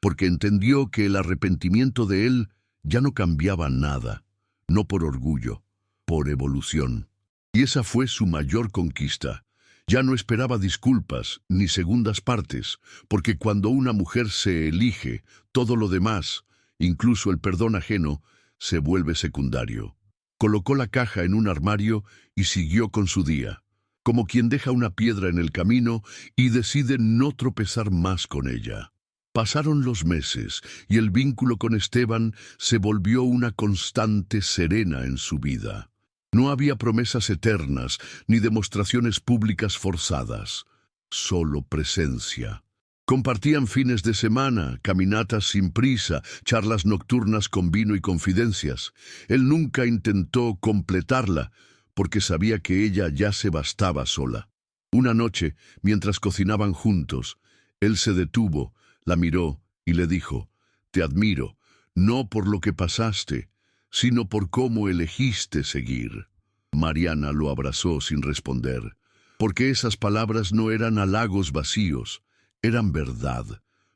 Speaker 2: porque entendió que el arrepentimiento de él ya no cambiaba nada, no por orgullo, por evolución. Y esa fue su mayor conquista. Ya no esperaba disculpas ni segundas partes, porque cuando una mujer se elige, todo lo demás, incluso el perdón ajeno, se vuelve secundario. Colocó la caja en un armario y siguió con su día, como quien deja una piedra en el camino y decide no tropezar más con ella. Pasaron los meses y el vínculo con Esteban se volvió una constante serena en su vida. No había promesas eternas ni demostraciones públicas forzadas, solo presencia. Compartían fines de semana, caminatas sin prisa, charlas nocturnas con vino y confidencias. Él nunca intentó completarla, porque sabía que ella ya se bastaba sola. Una noche, mientras cocinaban juntos, él se detuvo, la miró y le dijo: «Te admiro, no por lo que pasaste, sino por cómo elegiste seguir». Mariana lo abrazó sin responder, porque esas palabras no eran halagos vacíos, eran verdad.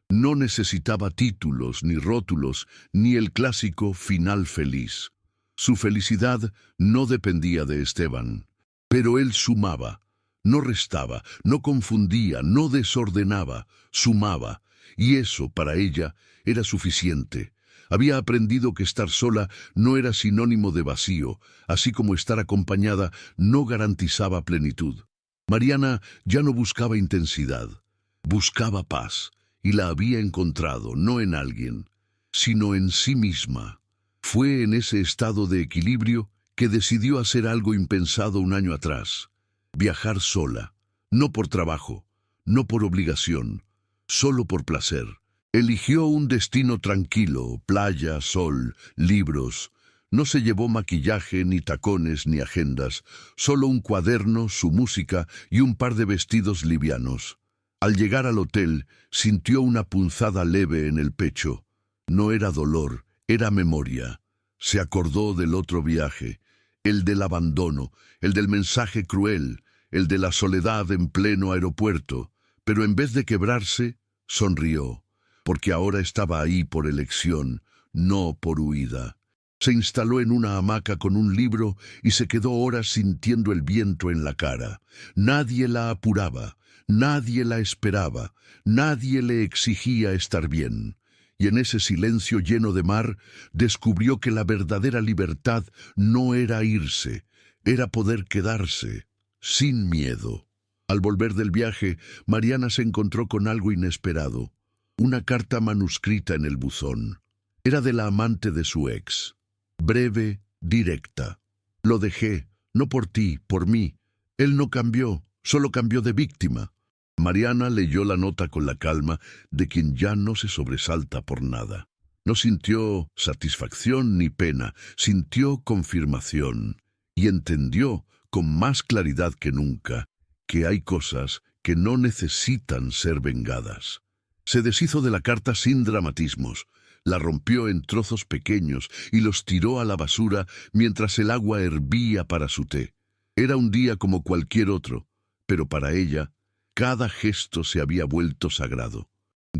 Speaker 2: No necesitaba títulos, ni rótulos, ni el clásico final feliz. Su felicidad no dependía de Esteban, pero él sumaba, no restaba, no confundía, no desordenaba, sumaba, y eso para ella era suficiente. Había aprendido que estar sola no era sinónimo de vacío, así como estar acompañada no garantizaba plenitud. Mariana ya no buscaba intensidad, buscaba paz, y la había encontrado no en alguien, sino en sí misma. Fue en ese estado de equilibrio que decidió hacer algo impensado un año atrás: viajar sola, no por trabajo, no por obligación, solo por placer. Eligió un destino tranquilo, playa, sol, libros. No se llevó maquillaje, ni tacones, ni agendas, solo un cuaderno, su música y un par de vestidos livianos. Al llegar al hotel, sintió una punzada leve en el pecho. No era dolor, era memoria. Se acordó del otro viaje, el del abandono, el del mensaje cruel, el de la soledad en pleno aeropuerto. Pero en vez de quebrarse, sonrió, porque ahora estaba ahí por elección, no por huida. Se instaló en una hamaca con un libro y se quedó horas sintiendo el viento en la cara. Nadie la apuraba, nadie la esperaba, nadie le exigía estar bien. Y en ese silencio lleno de mar, descubrió que la verdadera libertad no era irse, era poder quedarse, sin miedo. Al volver del viaje, Mariana se encontró con algo inesperado: una carta manuscrita en el buzón. Era de la amante de su ex. Breve, directa. «Lo dejé, no por ti, por mí. Él no cambió, solo cambió de víctima». Mariana leyó la nota con la calma de quien ya no se sobresalta por nada. No sintió satisfacción ni pena, sintió confirmación. Y entendió, con más claridad que nunca, que hay cosas que no necesitan ser vengadas. Se deshizo de la carta sin dramatismos, la rompió en trozos pequeños y los tiró a la basura mientras el agua hervía para su té. Era un día como cualquier otro, pero para ella, cada gesto se había vuelto sagrado.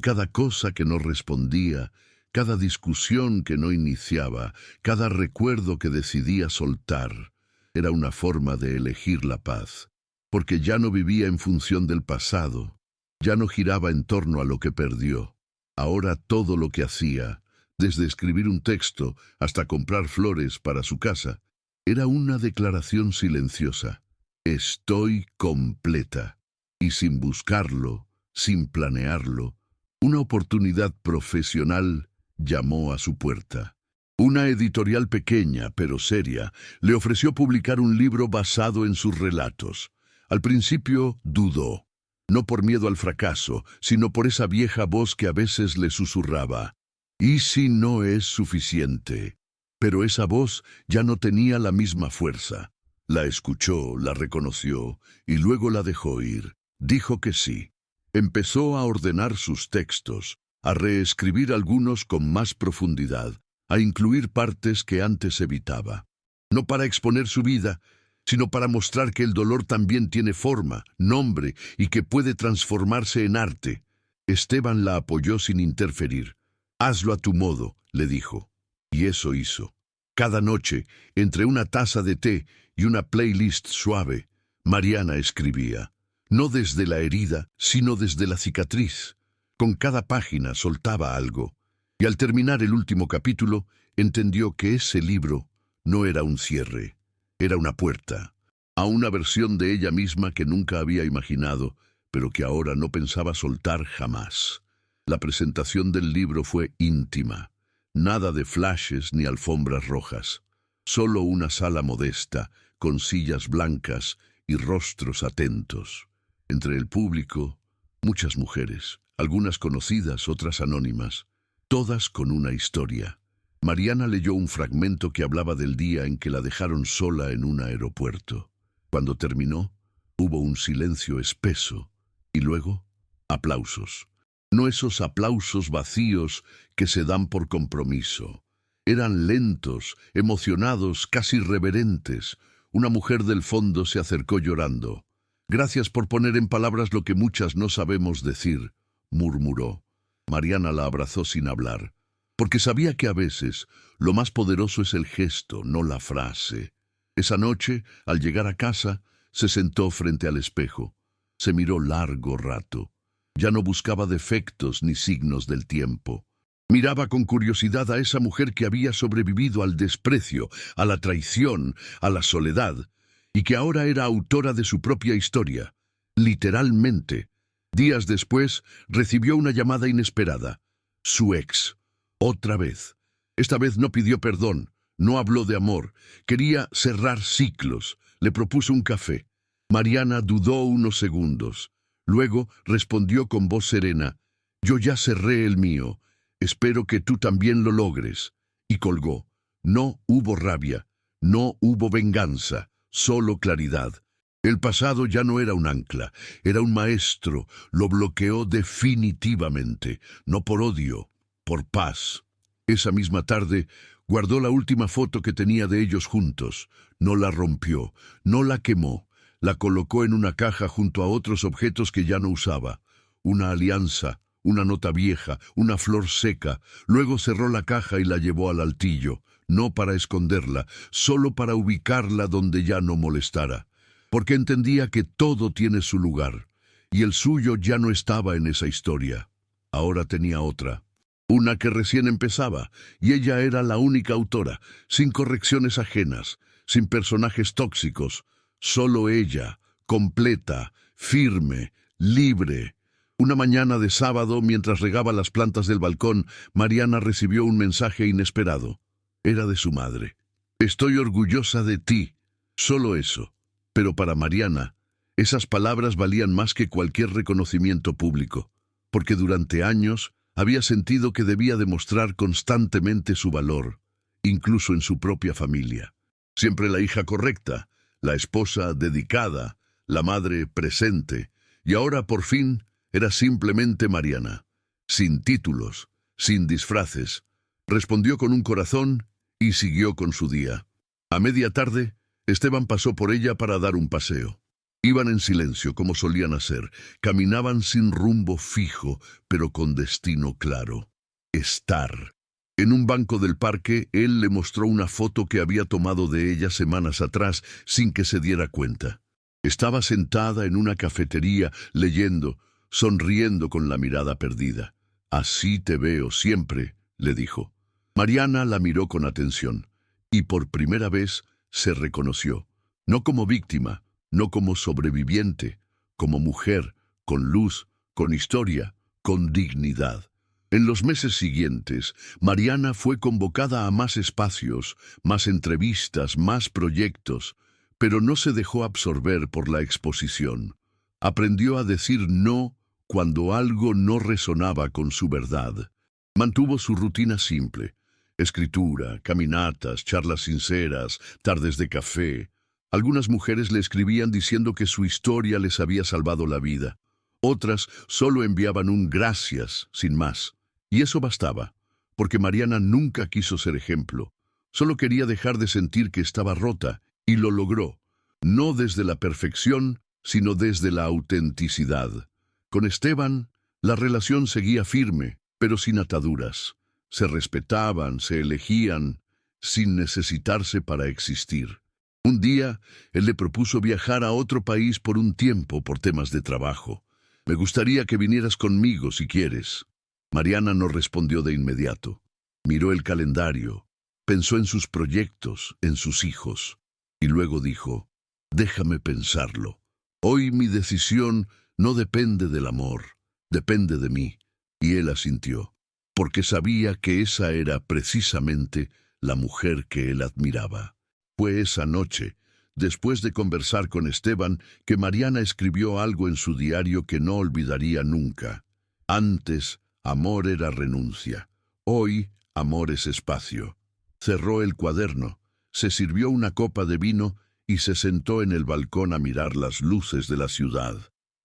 Speaker 2: Cada cosa que no respondía, cada discusión que no iniciaba, cada recuerdo que decidía soltar, era una forma de elegir la paz, porque ya no vivía en función del pasado. Ya no giraba en torno a lo que perdió. Ahora todo lo que hacía, desde escribir un texto hasta comprar flores para su casa, era una declaración silenciosa: estoy completa. Y sin buscarlo, sin planearlo, Una oportunidad profesional llamó a su puerta. Una editorial pequeña, pero seria, le ofreció publicar un libro basado en sus relatos. Al principio dudó, no por miedo al fracaso, sino por esa vieja voz que a veces le susurraba: ¿y si no es suficiente? Pero esa voz ya no tenía la misma fuerza. La escuchó, la reconoció y luego la dejó ir. Dijo que sí. Empezó a ordenar sus textos, a reescribir algunos con más profundidad, a incluir partes que antes evitaba. No para exponer su vida, sino para mostrar que el dolor también tiene forma, nombre y que puede transformarse en arte. Esteban la apoyó sin interferir. «Hazlo a tu modo», le dijo. Y eso hizo. Cada noche, entre una taza de té y una playlist suave, Mariana escribía. No desde la herida, sino desde la cicatriz. Con cada página soltaba algo. Y al terminar el último capítulo, entendió que ese libro no era un cierre, era una puerta, a una versión de ella misma que nunca había imaginado, pero que ahora no pensaba soltar jamás. La presentación del libro fue íntima. Nada de flashes ni alfombras rojas. Solo una sala modesta, con sillas blancas y rostros atentos. Entre el público, muchas mujeres, algunas conocidas, otras anónimas, todas con una historia. Mariana leyó un fragmento que hablaba del día en que la dejaron sola en un aeropuerto. Cuando terminó, hubo un silencio espeso y luego aplausos. No esos aplausos vacíos que se dan por compromiso. Eran lentos, emocionados, casi reverentes. Una mujer del fondo se acercó llorando. «Gracias por poner en palabras lo que muchas no sabemos decir», murmuró. Mariana la abrazó sin hablar, porque sabía que a veces lo más poderoso es el gesto, no la frase. Esa noche, al llegar a casa, se sentó frente al espejo. Se miró largo rato. Ya no buscaba defectos ni signos del tiempo. Miraba con curiosidad a esa mujer que había sobrevivido al desprecio, a la traición, a la soledad, y que ahora era autora de su propia historia, literalmente. Días después, recibió una llamada inesperada. Su ex. Otra vez. Esta vez no pidió perdón, no habló de amor. Quería cerrar ciclos. Le propuso un café. Mariana dudó unos segundos. Luego respondió con voz serena: «Yo ya cerré el mío. Espero que tú también lo logres». Y colgó. No hubo rabia. No hubo venganza. Solo claridad. El pasado ya no era un ancla, era un maestro, lo bloqueó definitivamente, no por odio, por paz. Esa misma tarde guardó la última foto que tenía de ellos juntos, no la rompió, no la quemó, la colocó en una caja junto a otros objetos que ya no usaba, una alianza, una nota vieja, una flor seca. Luego cerró la caja y la llevó al altillo, no para esconderla, solo para ubicarla donde ya no molestara. Porque entendía que todo tiene su lugar, y el suyo ya no estaba en esa historia. Ahora tenía otra, una que recién empezaba, y ella era la única autora, sin correcciones ajenas, sin personajes tóxicos, solo ella, completa, firme, libre. Una mañana de sábado, mientras regaba las plantas del balcón, Mariana recibió un mensaje inesperado. Era de su madre. «Estoy orgullosa de ti», solo eso. Pero para Mariana, esas palabras valían más que cualquier reconocimiento público, porque durante años había sentido que debía demostrar constantemente su valor, incluso en su propia familia. Siempre la hija correcta, la esposa dedicada, la madre presente, y ahora por fin era simplemente Mariana, sin títulos, sin disfraces. Respondió con un corazón y siguió con su día. A media tarde, Esteban pasó por ella para dar un paseo. Iban en silencio, como solían hacer. Caminaban sin rumbo fijo, pero con destino claro. Estar. En un banco del parque, él le mostró una foto que había tomado de ella semanas atrás, sin que se diera cuenta. Estaba sentada en una cafetería, leyendo, sonriendo con la mirada perdida. «Así te veo siempre», le dijo. Mariana la miró con atención, y por primera vez se reconoció, no como víctima, no como sobreviviente, como mujer, con luz, con historia, con dignidad. En los meses siguientes, Mariana fue convocada a más espacios, más entrevistas, más proyectos, pero no se dejó absorber por la exposición. Aprendió a decir no cuando algo no resonaba con su verdad. Mantuvo su rutina simple: escritura, caminatas, charlas sinceras, tardes de café. Algunas mujeres le escribían diciendo que su historia les había salvado la vida. Otras solo enviaban un gracias, sin más. Y eso bastaba, porque Mariana nunca quiso ser ejemplo. Solo quería dejar de sentir que estaba rota, y lo logró. No desde la perfección, sino desde la autenticidad. Con Esteban, la relación seguía firme, pero sin ataduras. Se respetaban, se elegían, sin necesitarse para existir. Un día, él le propuso viajar a otro país por un tiempo por temas de trabajo. «Me gustaría que vinieras conmigo si quieres». Mariana no respondió de inmediato. Miró el calendario, pensó en sus proyectos, en sus hijos, y luego dijo: «Déjame pensarlo. Hoy mi decisión no depende del amor, depende de mí». Y él asintió, porque sabía que esa era precisamente la mujer que él admiraba. Fue esa noche, después de conversar con Esteban, que Mariana escribió algo en su diario que no olvidaría nunca. Antes, amor era renuncia. Hoy, amor es espacio. Cerró el cuaderno, se sirvió una copa de vino y se sentó en el balcón a mirar las luces de la ciudad.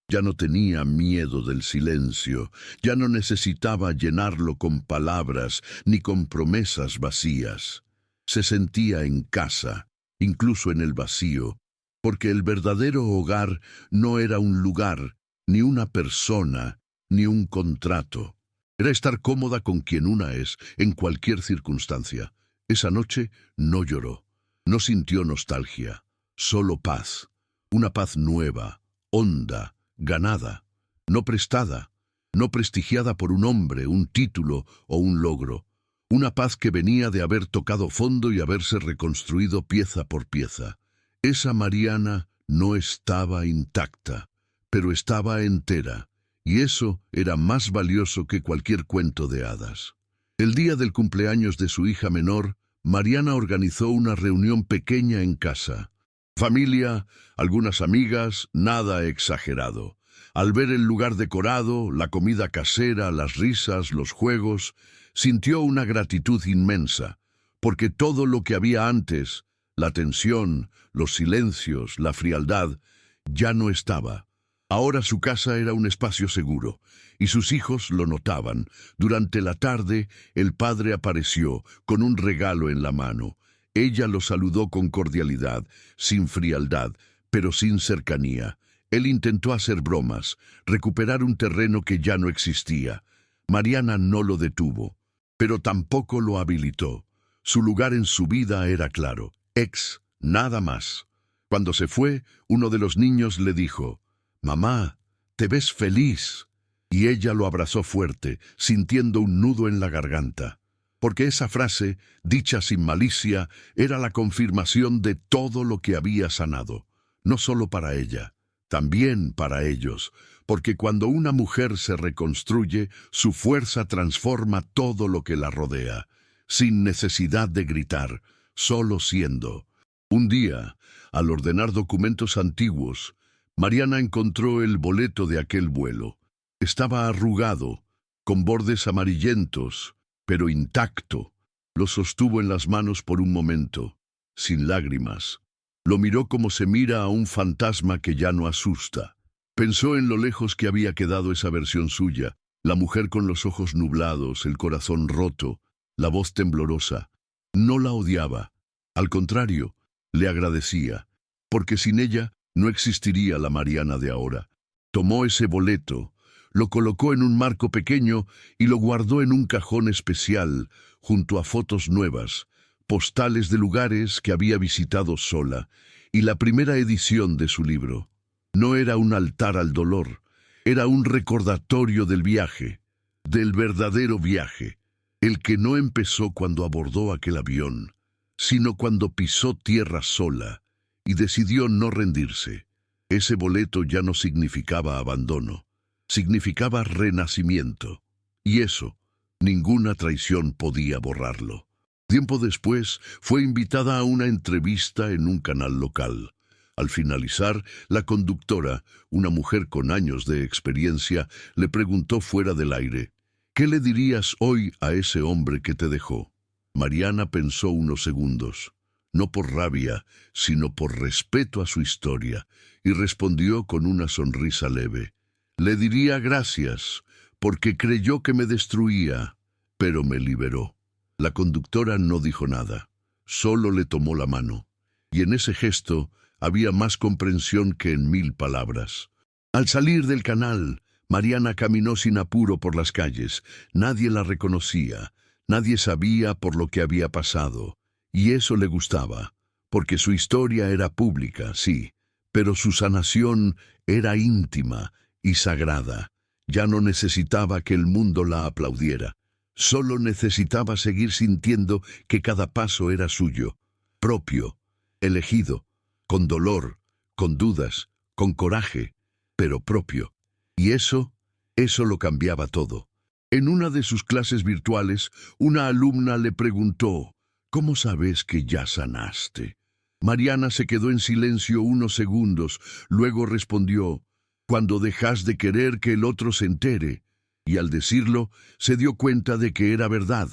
Speaker 2: Ya no tenía miedo del silencio, ya no necesitaba llenarlo con palabras ni con promesas vacías. Se sentía en casa, incluso en el vacío, porque el verdadero hogar no era un lugar, ni una persona, ni un contrato. Era estar cómoda con quien una es, en cualquier circunstancia. Esa noche no lloró, no sintió nostalgia, solo paz. Una paz nueva, honda, ganada, no prestada, no prestigiada por un hombre, un título o un logro. Una paz que venía de haber tocado fondo y haberse reconstruido pieza por pieza. Esa Mariana no estaba intacta, pero estaba entera. Y eso era más valioso que cualquier cuento de hadas. El día del cumpleaños de su hija menor, Mariana organizó una reunión pequeña en casa. Familia, algunas amigas, nada exagerado. Al ver el lugar decorado, la comida casera, las risas, los juegos, sintió una gratitud inmensa, porque todo lo que había antes, la tensión, los silencios, la frialdad, ya no estaba. Ahora su casa era un espacio seguro, y sus hijos lo notaban. Durante la tarde, el padre apareció con un regalo en la mano. Ella lo saludó con cordialidad, sin frialdad, pero sin cercanía. Él intentó hacer bromas, recuperar un terreno que ya no existía. Mariana no lo detuvo, pero tampoco lo habilitó. Su lugar en su vida era claro: ex, nada más. Cuando se fue, uno de los niños le dijo: «Mamá, te ves feliz». Y ella lo abrazó fuerte, sintiendo un nudo en la garganta. Porque esa frase, dicha sin malicia, era la confirmación de todo lo que había sanado. No solo para ella, también para ellos. Porque cuando una mujer se reconstruye, su fuerza transforma todo lo que la rodea, sin necesidad de gritar, solo siendo. Un día, al ordenar documentos antiguos, Mariana encontró el boleto de aquel vuelo. Estaba arrugado, con bordes amarillentos, pero intacto. Lo sostuvo en las manos por un momento, sin lágrimas. Lo miró como se mira a un fantasma que ya no asusta. Pensó en lo lejos que había quedado esa versión suya, la mujer con los ojos nublados, el corazón roto, la voz temblorosa. No la odiaba, al contrario, le agradecía, porque sin ella no existiría la Mariana de ahora. Tomó ese boleto, lo colocó en un marco pequeño y lo guardó en un cajón especial, junto a fotos nuevas, postales de lugares que había visitado sola, y la primera edición de su libro. No era un altar al dolor, era un recordatorio del viaje, del verdadero viaje, el que no empezó cuando abordó aquel avión, sino cuando pisó tierra sola y decidió no rendirse. Ese boleto ya no significaba abandono, significaba renacimiento. Y eso, ninguna traición podía borrarlo. Tiempo después, fue invitada a una entrevista en un canal local. Al finalizar, la conductora, una mujer con años de experiencia, le preguntó fuera del aire, ¿qué le dirías hoy a ese hombre que te dejó? Mariana pensó unos segundos, no por rabia, sino por respeto a su historia, y respondió con una sonrisa leve. Le diría gracias, porque creyó que me destruía, pero me liberó. La conductora no dijo nada, solo le tomó la mano, y en ese gesto había más comprensión que en 1000 palabras. Al salir del canal, Mariana caminó sin apuro por las calles. Nadie la reconocía, nadie sabía por lo que había pasado, y eso le gustaba, porque su historia era pública, sí, pero su sanación era íntima y sagrada. Ya no necesitaba que el mundo la aplaudiera. Solo necesitaba seguir sintiendo que cada paso era suyo, propio, elegido, con dolor, con dudas, con coraje, pero propio. Y eso lo cambiaba todo. En una de sus clases virtuales, una alumna le preguntó, ¿cómo sabes que ya sanaste? Mariana se quedó en silencio unos segundos, luego respondió, cuando dejas de querer que el otro se entere. Y al decirlo, se dio cuenta de que era verdad.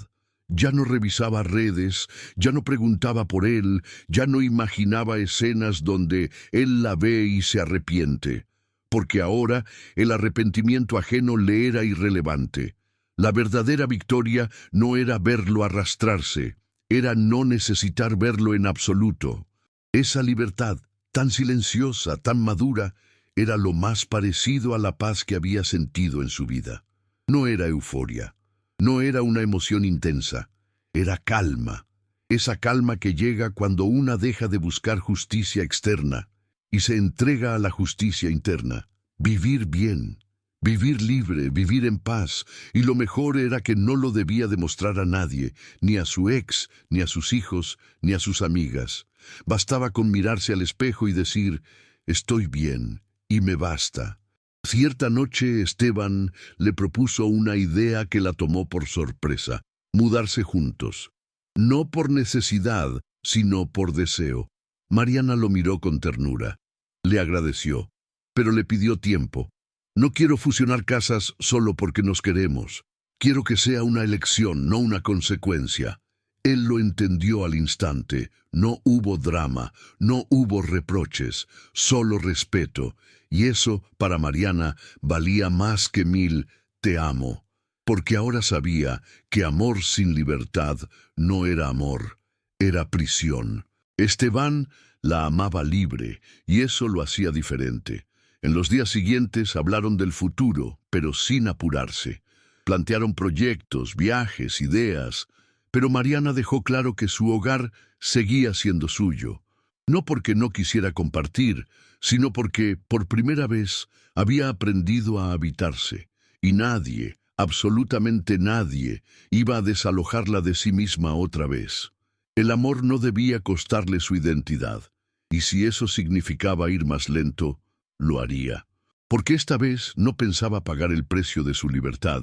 Speaker 2: Ya no revisaba redes, ya no preguntaba por él, ya no imaginaba escenas donde él la ve y se arrepiente, porque ahora el arrepentimiento ajeno le era irrelevante. La verdadera victoria no era verlo arrastrarse, era no necesitar verlo en absoluto. Esa libertad, tan silenciosa, tan madura, era lo más parecido a la paz que había sentido en su vida. No era euforia, no era una emoción intensa, era calma. Esa calma que llega cuando una deja de buscar justicia externa y se entrega a la justicia interna. Vivir bien, vivir libre, vivir en paz, y lo mejor era que no lo debía demostrar a nadie, ni a su ex, ni a sus hijos, ni a sus amigas. Bastaba con mirarse al espejo y decir, estoy bien, y me basta. Cierta noche Esteban le propuso una idea que la tomó por sorpresa, mudarse juntos. No por necesidad, sino por deseo. Mariana lo miró con ternura. Le agradeció, pero le pidió tiempo. No quiero fusionar casas solo porque nos queremos. Quiero que sea una elección, no una consecuencia. Él lo entendió al instante. No hubo drama, no hubo reproches, solo respeto. Y eso, para Mariana, valía más que 1000 «te amo», porque ahora sabía que amor sin libertad no era amor, era prisión. Esteban la amaba libre, y eso lo hacía diferente. En los días siguientes hablaron del futuro, pero sin apurarse. Plantearon proyectos, viajes, ideas, pero Mariana dejó claro que su hogar seguía siendo suyo. No porque no quisiera compartir, sino porque, por primera vez, había aprendido a habitarse, y nadie, absolutamente nadie, iba a desalojarla de sí misma otra vez. El amor no debía costarle su identidad, y si eso significaba ir más lento, lo haría. Porque esta vez no pensaba pagar el precio de su libertad.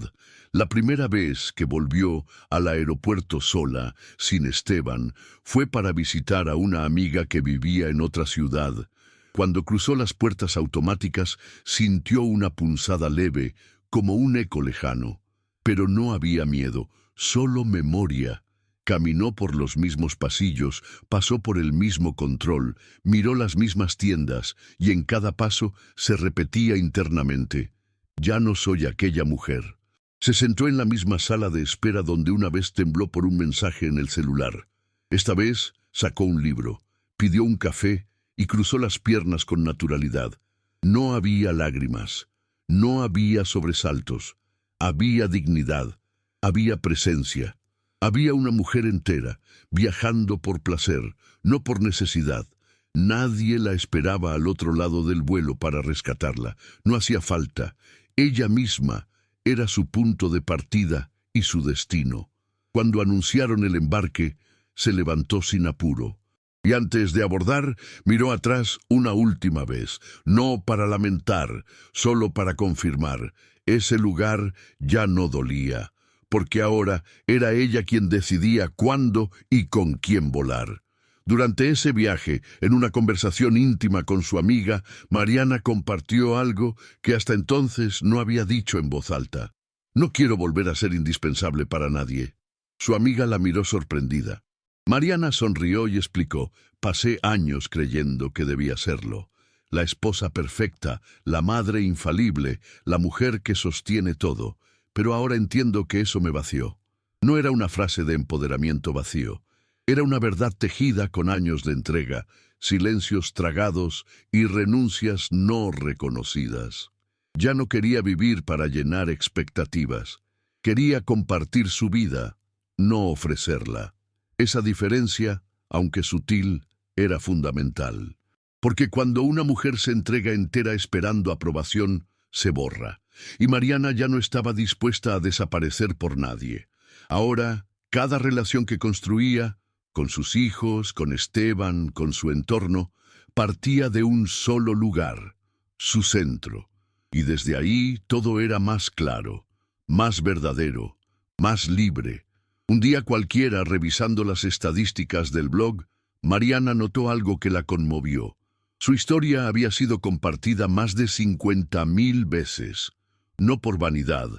Speaker 2: La primera vez que volvió al aeropuerto sola, sin Esteban, fue para visitar a una amiga que vivía en otra ciudad. Cuando cruzó las puertas automáticas, sintió una punzada leve, como un eco lejano. Pero no había miedo, solo memoria. Caminó por los mismos pasillos, pasó por el mismo control, miró las mismas tiendas, y en cada paso se repetía internamente, «Ya no soy aquella mujer». Se sentó en la misma sala de espera donde una vez tembló por un mensaje en el celular. Esta vez sacó un libro, pidió un café y cruzó las piernas con naturalidad. No había lágrimas, no había sobresaltos, había dignidad, había presencia. Había una mujer entera, viajando por placer, no por necesidad. Nadie la esperaba al otro lado del vuelo para rescatarla. No hacía falta. Ella misma era su punto de partida y su destino. Cuando anunciaron el embarque, se levantó sin apuro. Y antes de abordar, miró atrás una última vez, no para lamentar, solo para confirmar. Ese lugar ya no dolía, porque ahora era ella quien decidía cuándo y con quién volar. Durante ese viaje, en una conversación íntima con su amiga, Mariana compartió algo que hasta entonces no había dicho en voz alta. No quiero volver a ser indispensable para nadie. Su amiga la miró sorprendida. Mariana sonrió y explicó: pasé años creyendo que debía serlo. La esposa perfecta, la madre infalible, la mujer que sostiene todo. Pero ahora entiendo que eso me vació. No era una frase de empoderamiento vacío. Era una verdad tejida con años de entrega, silencios tragados y renuncias no reconocidas. Ya no quería vivir para llenar expectativas. Quería compartir su vida, no ofrecerla. Esa diferencia, aunque sutil, era fundamental. Porque cuando una mujer se entrega entera esperando aprobación, se borra. Y Mariana ya no estaba dispuesta a desaparecer por nadie. Ahora, cada relación que construía, con sus hijos, con Esteban, con su entorno, partía de un solo lugar, su centro. Y desde ahí todo era más claro, más verdadero, más libre. Un día cualquiera, revisando las estadísticas del blog, Mariana notó algo que la conmovió. Su historia había sido compartida más de 50.000 veces, no por vanidad,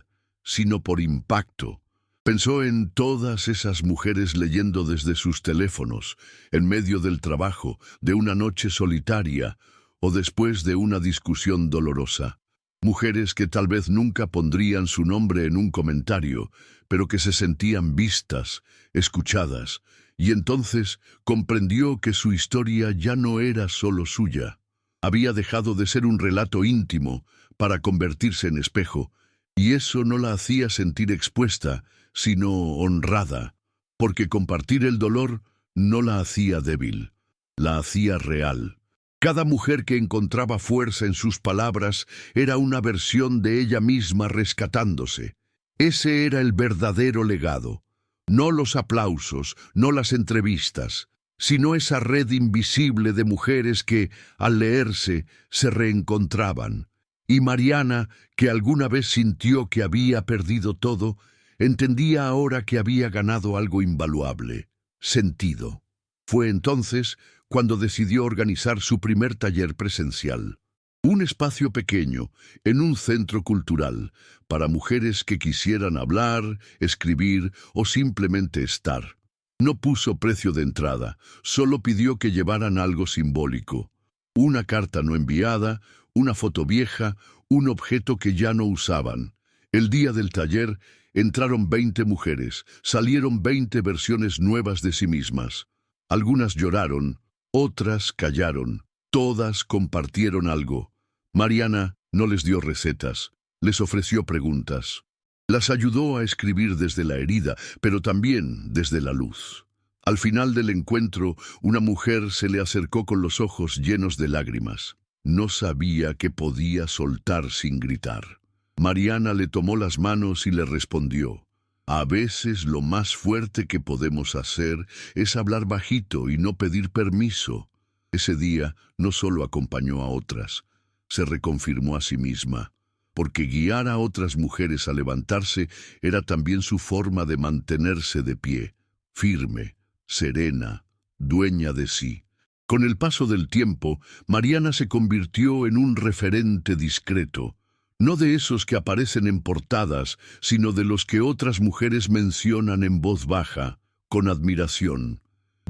Speaker 2: sino por impacto. Pensó en todas esas mujeres leyendo desde sus teléfonos, en medio del trabajo, de una noche solitaria o después de una discusión dolorosa. Mujeres que tal vez nunca pondrían su nombre en un comentario, pero que se sentían vistas, escuchadas, y entonces comprendió que su historia ya no era solo suya. Había dejado de ser un relato íntimo para convertirse en espejo, y eso no la hacía sentir expuesta, sino honrada, porque compartir el dolor no la hacía débil, la hacía real. Cada mujer que encontraba fuerza en sus palabras era una versión de ella misma rescatándose. Ese era el verdadero legado. No los aplausos, no las entrevistas, sino esa red invisible de mujeres que, al leerse, se reencontraban. Y Mariana, que alguna vez sintió que había perdido todo, entendía ahora que había ganado algo invaluable: sentido. Fue entonces cuando decidió organizar su primer taller presencial. Un espacio pequeño, en un centro cultural, para mujeres que quisieran hablar, escribir o simplemente estar. No puso precio de entrada, solo pidió que llevaran algo simbólico. Una carta no enviada, una foto vieja, un objeto que ya no usaban. El día del taller entraron 20 mujeres, salieron 20 versiones nuevas de sí mismas. Algunas lloraron, otras callaron, todas compartieron algo. Mariana no les dio recetas, les ofreció preguntas. Las ayudó a escribir desde la herida, pero también desde la luz. Al final del encuentro, una mujer se le acercó con los ojos llenos de lágrimas. No sabía que podía soltar sin gritar. Mariana le tomó las manos y le respondió: a veces lo más fuerte que podemos hacer es hablar bajito y no pedir permiso. Ese día no solo acompañó a otras, se reconfirmó a sí misma, porque guiar a otras mujeres a levantarse era también su forma de mantenerse de pie, firme, serena, dueña de sí. Con el paso del tiempo, Mariana se convirtió en un referente discreto, no de esos que aparecen en portadas, sino de los que otras mujeres mencionan en voz baja, con admiración.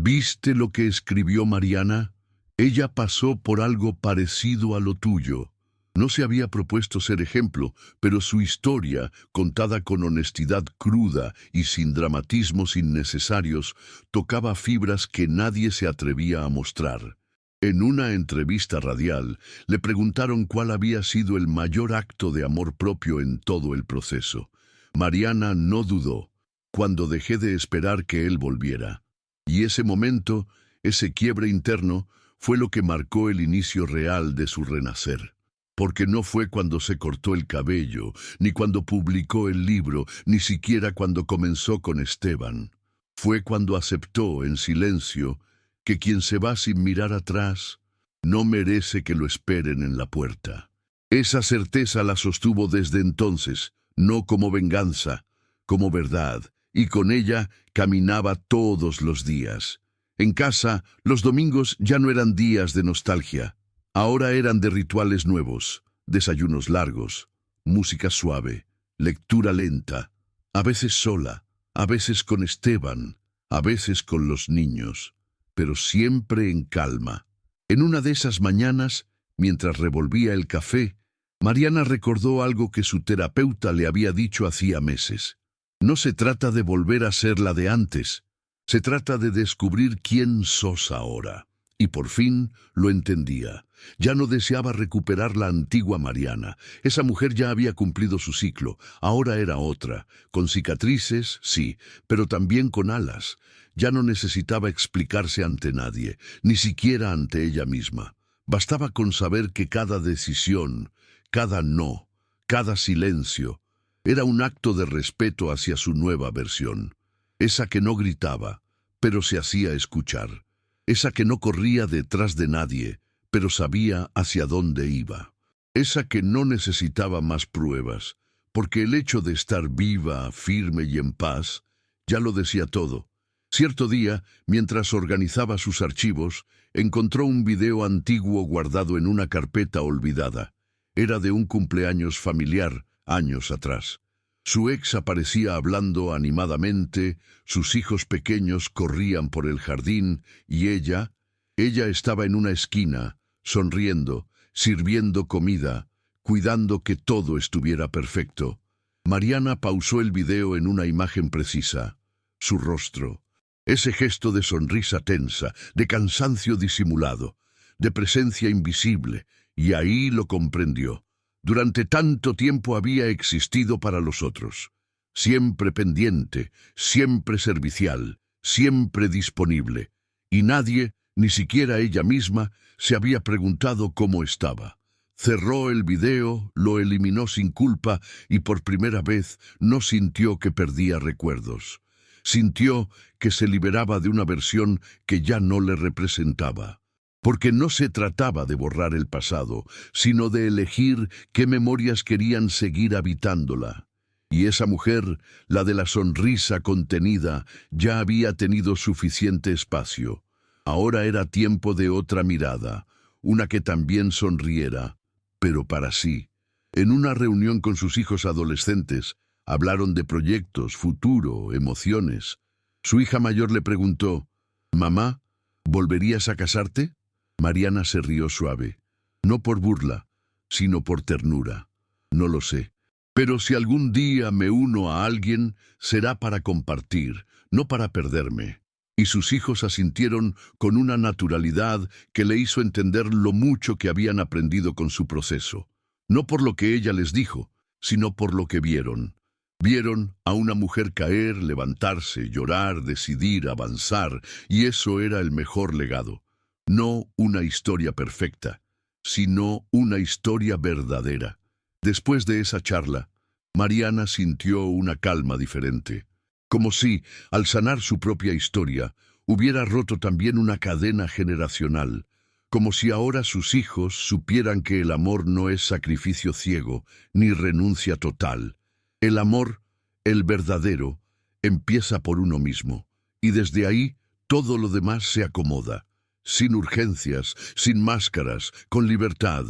Speaker 2: ¿Viste lo que escribió Mariana? Ella pasó por algo parecido a lo tuyo. No se había propuesto ser ejemplo, pero su historia, contada con honestidad cruda y sin dramatismos innecesarios, tocaba fibras que nadie se atrevía a mostrar. En una entrevista radial, le preguntaron cuál había sido el mayor acto de amor propio en todo el proceso. Mariana no dudó: cuando dejé de esperar que él volviera. Y ese momento, ese quiebre interno, fue lo que marcó el inicio real de su renacer. Porque no fue cuando se cortó el cabello, ni cuando publicó el libro, ni siquiera cuando comenzó con Esteban. Fue cuando aceptó en silencio que quien se va sin mirar atrás no merece que lo esperen en la puerta. Esa certeza la sostuvo desde entonces, no como venganza, como verdad, y con ella caminaba todos los días. En casa, los domingos ya no eran días de nostalgia, ahora eran de rituales nuevos, desayunos largos, música suave, lectura lenta, a veces sola, a veces con Esteban, a veces con los niños, pero siempre en calma. En una de esas mañanas, mientras revolvía el café, Mariana recordó algo que su terapeuta le había dicho hacía meses. No se trata de volver a ser la de antes, se trata de descubrir quién sos ahora. Y por fin lo entendía. Ya no deseaba recuperar la antigua Mariana. Esa mujer ya había cumplido su ciclo, ahora era otra, con cicatrices, sí, pero también con alas. Ya no necesitaba explicarse ante nadie, ni siquiera ante ella misma. Bastaba con saber que cada decisión, cada no, cada silencio, era un acto de respeto hacia su nueva versión. Esa que no gritaba, pero se hacía escuchar. Esa que no corría detrás de nadie, pero sabía hacia dónde iba. Esa que no necesitaba más pruebas, porque el hecho de estar viva, firme y en paz, ya lo decía todo. Cierto día, mientras organizaba sus archivos, encontró un video antiguo guardado en una carpeta olvidada. Era de un cumpleaños familiar, años atrás. Su ex aparecía hablando animadamente, sus hijos pequeños corrían por el jardín y ella estaba en una esquina, sonriendo, sirviendo comida, cuidando que todo estuviera perfecto. Mariana pausó el video en una imagen precisa. Su rostro. Ese gesto de sonrisa tensa, de cansancio disimulado, de presencia invisible, y ahí lo comprendió. Durante tanto tiempo había existido para los otros. Siempre pendiente, siempre servicial, siempre disponible. Y nadie, ni siquiera ella misma, se había preguntado cómo estaba. Cerró el video, lo eliminó sin culpa y por primera vez no sintió que perdía recuerdos. Sintió que se liberaba de una versión que ya no le representaba. Porque no se trataba de borrar el pasado, sino de elegir qué memorias querían seguir habitándola. Y esa mujer, la de la sonrisa contenida, ya había tenido suficiente espacio. Ahora era tiempo de otra mirada, una que también sonriera, pero para sí. En una reunión con sus hijos adolescentes, hablaron de proyectos, futuro, emociones. Su hija mayor le preguntó, «Mamá, ¿volverías a casarte?» Mariana se rió suave. No por burla, sino por ternura. No lo sé. Pero si algún día me uno a alguien, será para compartir, no para perderme. Y sus hijos asintieron con una naturalidad que le hizo entender lo mucho que habían aprendido con su proceso. No por lo que ella les dijo, sino por lo que vieron. Vieron a una mujer caer, levantarse, llorar, decidir, avanzar, y eso era el mejor legado. No una historia perfecta, sino una historia verdadera. Después de esa charla, Mariana sintió una calma diferente, como si, al sanar su propia historia, hubiera roto también una cadena generacional, como si ahora sus hijos supieran que el amor no es sacrificio ciego, ni renuncia total. El amor, el verdadero, empieza por uno mismo, y desde ahí todo lo demás se acomoda. Sin urgencias, sin máscaras, con libertad.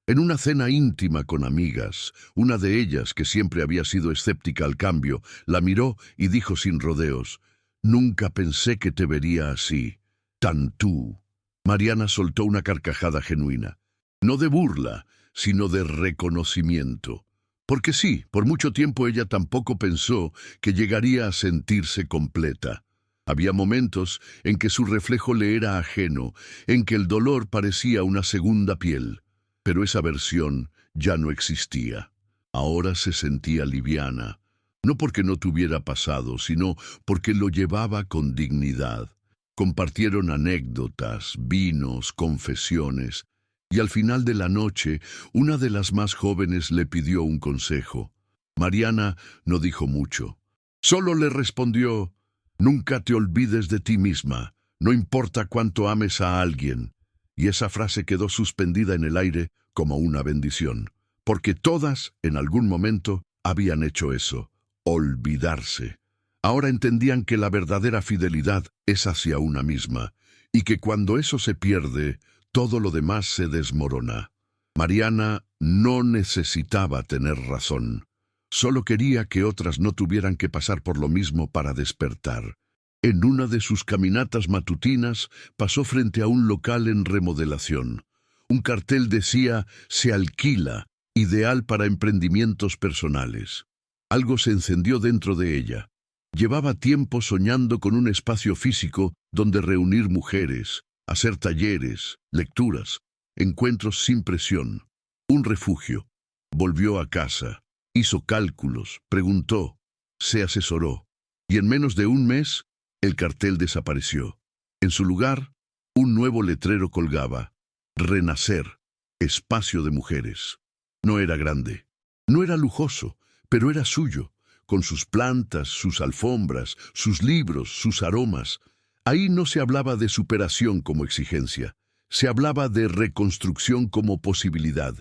Speaker 2: En una cena íntima con amigas, una de ellas, que siempre había sido escéptica al cambio, la miró y dijo sin rodeos, «Nunca pensé que te vería así, tan tú». Mariana soltó una carcajada genuina, no de burla, sino de reconocimiento. Porque sí, por mucho tiempo ella tampoco pensó que llegaría a sentirse completa. Había momentos en que su reflejo le era ajeno, en que el dolor parecía una segunda piel. Pero esa versión ya no existía. Ahora se sentía liviana, no porque no tuviera pasado, sino porque lo llevaba con dignidad. Compartieron anécdotas, vinos, confesiones, y al final de la noche, una de las más jóvenes le pidió un consejo. Mariana no dijo mucho. Solo le respondió, «Nunca te olvides de ti misma, no importa cuánto ames a alguien. Y esa frase quedó suspendida en el aire como una bendición, porque todas, en algún momento, habían hecho eso, olvidarse. Ahora entendían que la verdadera fidelidad es hacia una misma, y que cuando eso se pierde, todo lo demás se desmorona. Mariana no necesitaba tener razón. Solo quería que otras no tuvieran que pasar por lo mismo para despertar. En una de sus caminatas matutinas pasó frente a un local en remodelación. Un cartel decía «Se alquila, ideal para emprendimientos personales». Algo se encendió dentro de ella. Llevaba tiempo soñando con un espacio físico donde reunir mujeres, hacer talleres, lecturas, encuentros sin presión. Un refugio. Volvió a casa, hizo cálculos, preguntó, se asesoró. Y en menos de un mes, el cartel desapareció. En su lugar, un nuevo letrero colgaba. Renacer. Espacio de mujeres. No era grande. No era lujoso, pero era suyo, con sus plantas, sus alfombras, sus libros, sus aromas. Ahí no se hablaba de superación como exigencia. Se hablaba de reconstrucción como posibilidad.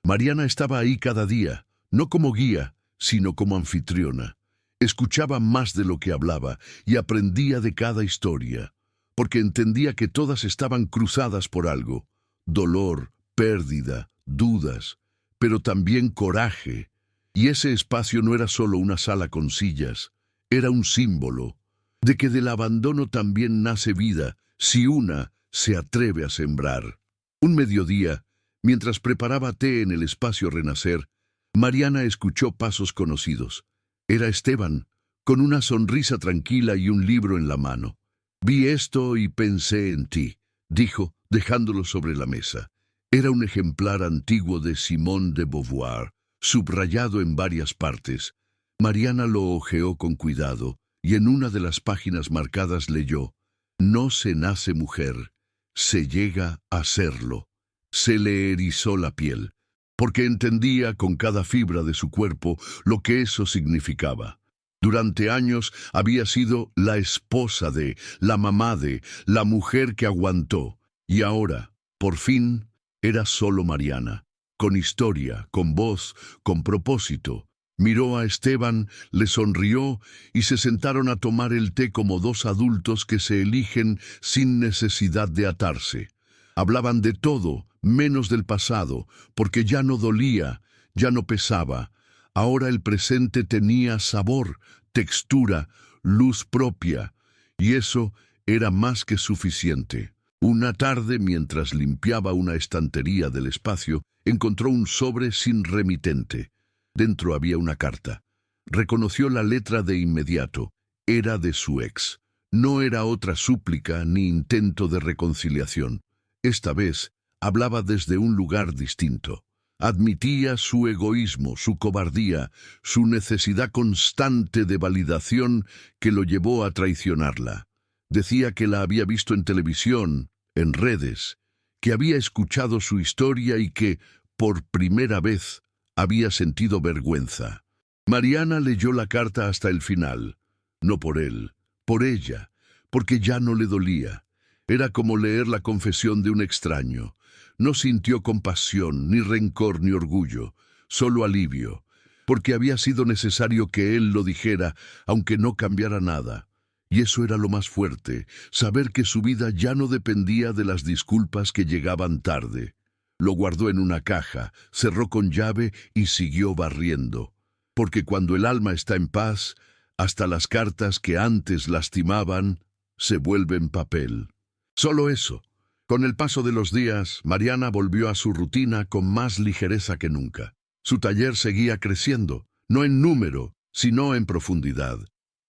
Speaker 2: Mariana estaba ahí cada día, no como guía, sino como anfitriona. Escuchaba más de lo que hablaba y aprendía de cada historia, porque entendía que todas estaban cruzadas por algo: dolor, pérdida, dudas, pero también coraje. Y ese espacio no era solo una sala con sillas, era un símbolo de que del abandono también nace vida, si una se atreve a sembrar. Un mediodía, mientras preparaba té en el espacio Renacer, Mariana escuchó pasos conocidos. Era Esteban, con una sonrisa tranquila y un libro en la mano. «Vi esto y pensé en ti», dijo, dejándolo sobre la mesa. Era un ejemplar antiguo de Simone de Beauvoir, subrayado en varias partes. Mariana lo hojeó con cuidado, y en una de las páginas marcadas leyó: «No se nace mujer, se llega a serlo». Se le erizó la piel, porque entendía con cada fibra de su cuerpo lo que eso significaba. Durante años había sido la esposa de, la mamá de, la mujer que aguantó, y ahora, por fin, era solo Mariana, con historia, con voz, con propósito. Miró a Esteban, le sonrió y se sentaron a tomar el té como dos adultos que se eligen sin necesidad de atarse. Hablaban de todo, menos del pasado, porque ya no dolía, ya no pesaba. Ahora el presente tenía sabor, textura, luz propia, y eso era más que suficiente. Una tarde, mientras limpiaba una estantería del espacio, encontró un sobre sin remitente. Dentro había una carta. Reconoció la letra de inmediato. Era de su ex. No era otra súplica ni intento de reconciliación. Esta vez hablaba desde un lugar distinto. Admitía su egoísmo, su cobardía, su necesidad constante de validación que lo llevó a traicionarla. Decía que la había visto en televisión, en redes, que había escuchado su historia y que, por primera vez, había sentido vergüenza. Mariana leyó la carta hasta el final. No por él, por ella, porque ya no le dolía. Era como leer la confesión de un extraño. No sintió compasión, ni rencor, ni orgullo, solo alivio, porque había sido necesario que él lo dijera, aunque no cambiara nada. Y eso era lo más fuerte, saber que su vida ya no dependía de las disculpas que llegaban tarde. Lo guardó en una caja, cerró con llave y siguió barriendo. Porque cuando el alma está en paz, hasta las cartas que antes lastimaban se vuelven papel. Solo eso. Con el paso de los días, Mariana volvió a su rutina con más ligereza que nunca. Su taller seguía creciendo, no en número, sino en profundidad.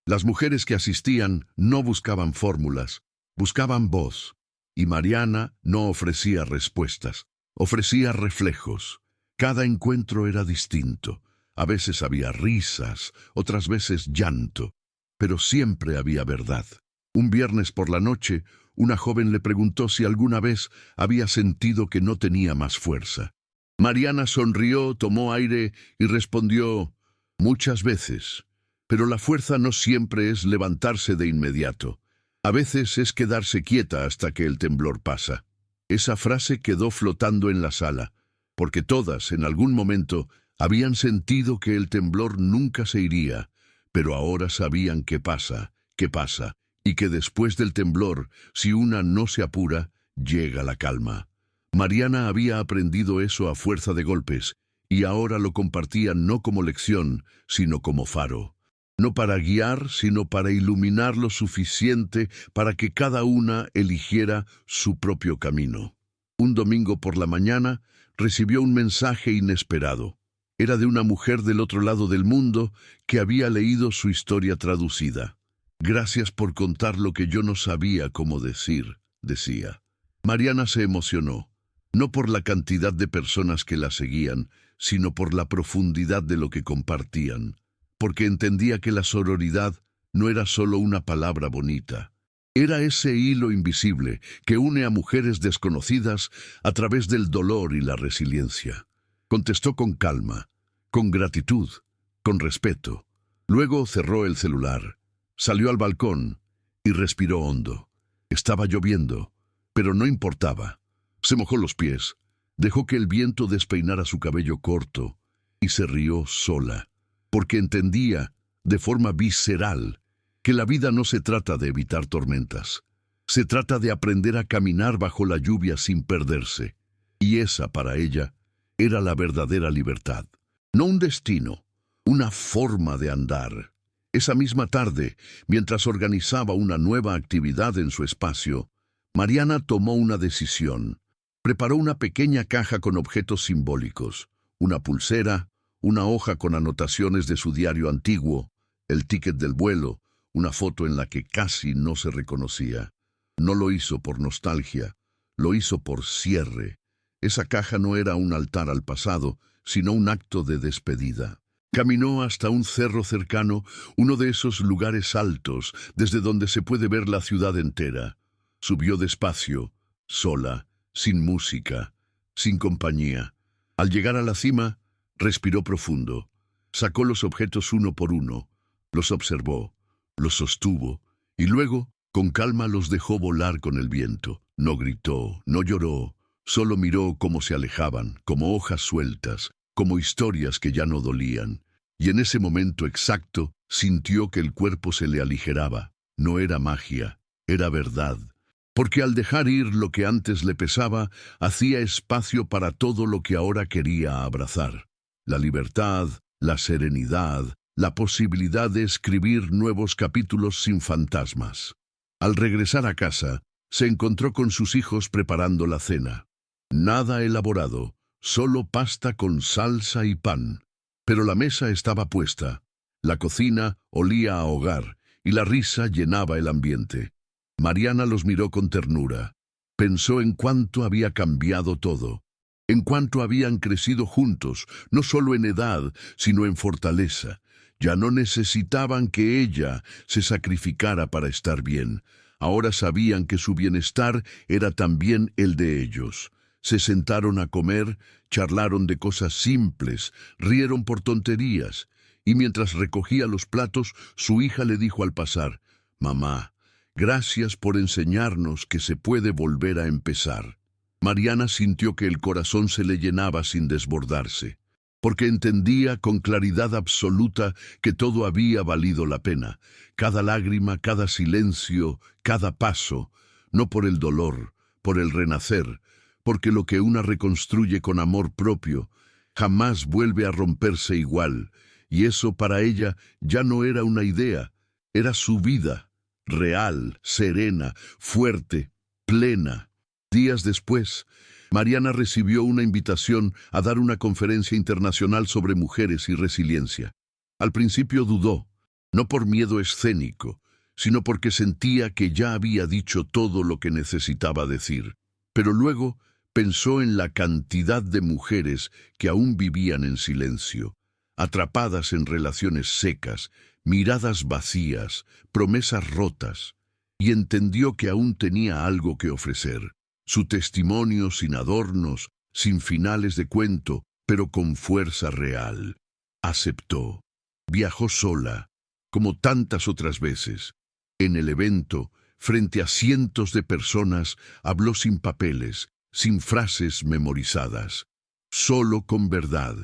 Speaker 2: Las mujeres que asistían no buscaban fórmulas, buscaban voz. Y Mariana no ofrecía respuestas, ofrecía reflejos. Cada encuentro era distinto. A veces había risas, otras veces llanto, pero siempre había verdad. Un viernes por la noche, una joven le preguntó si alguna vez había sentido que no tenía más fuerza. Mariana sonrió, tomó aire y respondió: «Muchas veces, pero la fuerza no siempre es levantarse de inmediato. A veces es quedarse quieta hasta que el temblor pasa. Esa frase quedó flotando en la sala, porque todas, en algún momento, habían sentido que el temblor nunca se iría, pero ahora sabían qué pasa, y que después del temblor, si una no se apura, llega la calma. Mariana había aprendido eso a fuerza de golpes, y ahora lo compartía no como lección, sino como faro. No para guiar, sino para iluminar lo suficiente para que cada una eligiera su propio camino. Un domingo por la mañana recibió un mensaje inesperado. Era de una mujer del otro lado del mundo que había leído su historia traducida. «Gracias por contar lo que yo no sabía cómo decir», decía. Mariana se emocionó, no por la cantidad de personas que la seguían, sino por la profundidad de lo que compartían, porque entendía que la sororidad no era solo una palabra bonita. Era ese hilo invisible que une a mujeres desconocidas a través del dolor y la resiliencia. Contestó con calma, con gratitud, con respeto. Luego cerró el celular, salió al balcón y respiró hondo. Estaba lloviendo, pero no importaba. Se mojó los pies, dejó que el viento despeinara su cabello corto y se rió sola, porque entendía, de forma visceral, que la vida no se trata de evitar tormentas. Se trata de aprender a caminar bajo la lluvia sin perderse. Y esa, para ella, era la verdadera libertad. No un destino, una forma de andar. Esa misma tarde, mientras organizaba una nueva actividad en su espacio, Mariana tomó una decisión. Preparó una pequeña caja con objetos simbólicos, una pulsera, una hoja con anotaciones de su diario antiguo, el ticket del vuelo, una foto en la que casi no se reconocía. No lo hizo por nostalgia, lo hizo por cierre. Esa caja no era un altar al pasado, sino un acto de despedida. Caminó hasta un cerro cercano, uno de esos lugares altos, desde donde se puede ver la ciudad entera. Subió despacio, sola, sin música, sin compañía. Al llegar a la cima, respiró profundo. Sacó los objetos uno por uno, los observó, los sostuvo, y luego, con calma, los dejó volar con el viento. No gritó, no lloró, solo miró cómo se alejaban, como hojas sueltas, como historias que ya no dolían. Y en ese momento exacto, sintió que el cuerpo se le aligeraba. No era magia, era verdad. Porque al dejar ir lo que antes le pesaba, hacía espacio para todo lo que ahora quería abrazar. La libertad, la serenidad, la posibilidad de escribir nuevos capítulos sin fantasmas. Al regresar a casa, se encontró con sus hijos preparando la cena. Nada elaborado, solo pasta con salsa y pan. Pero la mesa estaba puesta. La cocina olía a hogar y la risa llenaba el ambiente. Mariana los miró con ternura. Pensó en cuánto había cambiado todo, en cuánto habían crecido juntos, no solo en edad, sino en fortaleza. Ya no necesitaban que ella se sacrificara para estar bien. Ahora sabían que su bienestar era también el de ellos. Se sentaron a comer, charlaron de cosas simples, rieron por tonterías, y mientras recogía los platos, su hija le dijo al pasar: «Mamá, gracias por enseñarnos que se puede volver a empezar». Mariana sintió que el corazón se le llenaba sin desbordarse, porque entendía con claridad absoluta que todo había valido la pena, cada lágrima, cada silencio, cada paso, no por el dolor, por el renacer, porque lo que una reconstruye con amor propio jamás vuelve a romperse igual, y eso para ella ya no era una idea, era su vida, real, serena, fuerte, plena. Días después, Mariana recibió una invitación a dar una conferencia internacional sobre mujeres y resiliencia. Al principio dudó, no por miedo escénico, sino porque sentía que ya había dicho todo lo que necesitaba decir. Pero luego pensó en la cantidad de mujeres que aún vivían en silencio, atrapadas en relaciones secas, miradas vacías, promesas rotas, y entendió que aún tenía algo que ofrecer. Su testimonio sin adornos, sin finales de cuento, pero con fuerza real. Aceptó. Viajó sola, como tantas otras veces. En el evento, frente a cientos de personas, habló sin papeles, sin frases memorizadas, solo con verdad.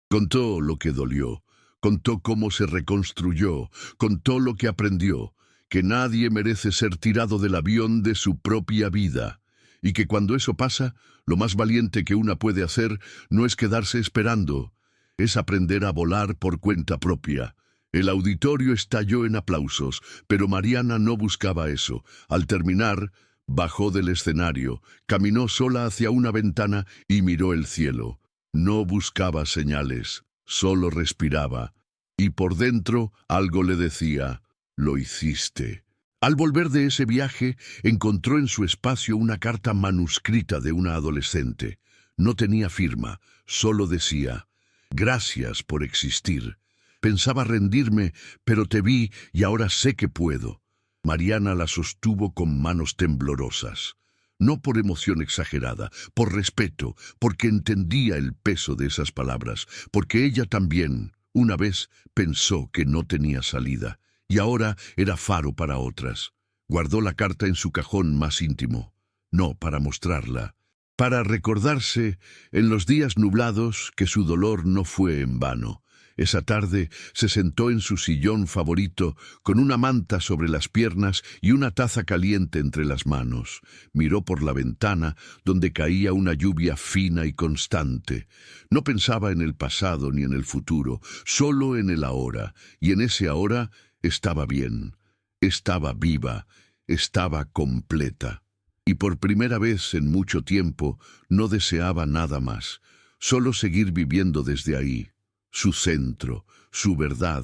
Speaker 2: Contó lo que dolió, contó cómo se reconstruyó, contó lo que aprendió, que nadie merece ser tirado del avión de su propia vida, y que cuando eso pasa, lo más valiente que una puede hacer no es quedarse esperando, es aprender a volar por cuenta propia. El auditorio estalló en aplausos, pero Mariana no buscaba eso. Al terminar, bajó del escenario, caminó sola hacia una ventana y miró el cielo. No buscaba señales, solo respiraba. Y por dentro algo le decía, lo hiciste. Al volver de ese viaje, encontró en su espacio una carta manuscrita de una adolescente. No tenía firma, solo decía, gracias por existir. Pensaba rendirme, pero te vi y ahora sé que puedo. Mariana la sostuvo con manos temblorosas. No por emoción exagerada, por respeto, porque entendía el peso de esas palabras, porque ella también, una vez, pensó que no tenía salida, y ahora era faro para otras. Guardó la carta en su cajón más íntimo, no para mostrarla, para recordarse, en los días nublados, que su dolor no fue en vano. Esa tarde se sentó en su sillón favorito con una manta sobre las piernas y una taza caliente entre las manos. Miró por la ventana donde caía una lluvia fina y constante. No pensaba en el pasado ni en el futuro, solo en el ahora, y en ese ahora estaba bien, estaba viva, estaba completa. Y por primera vez en mucho tiempo no deseaba nada más, solo seguir viviendo desde ahí. Su centro, su verdad,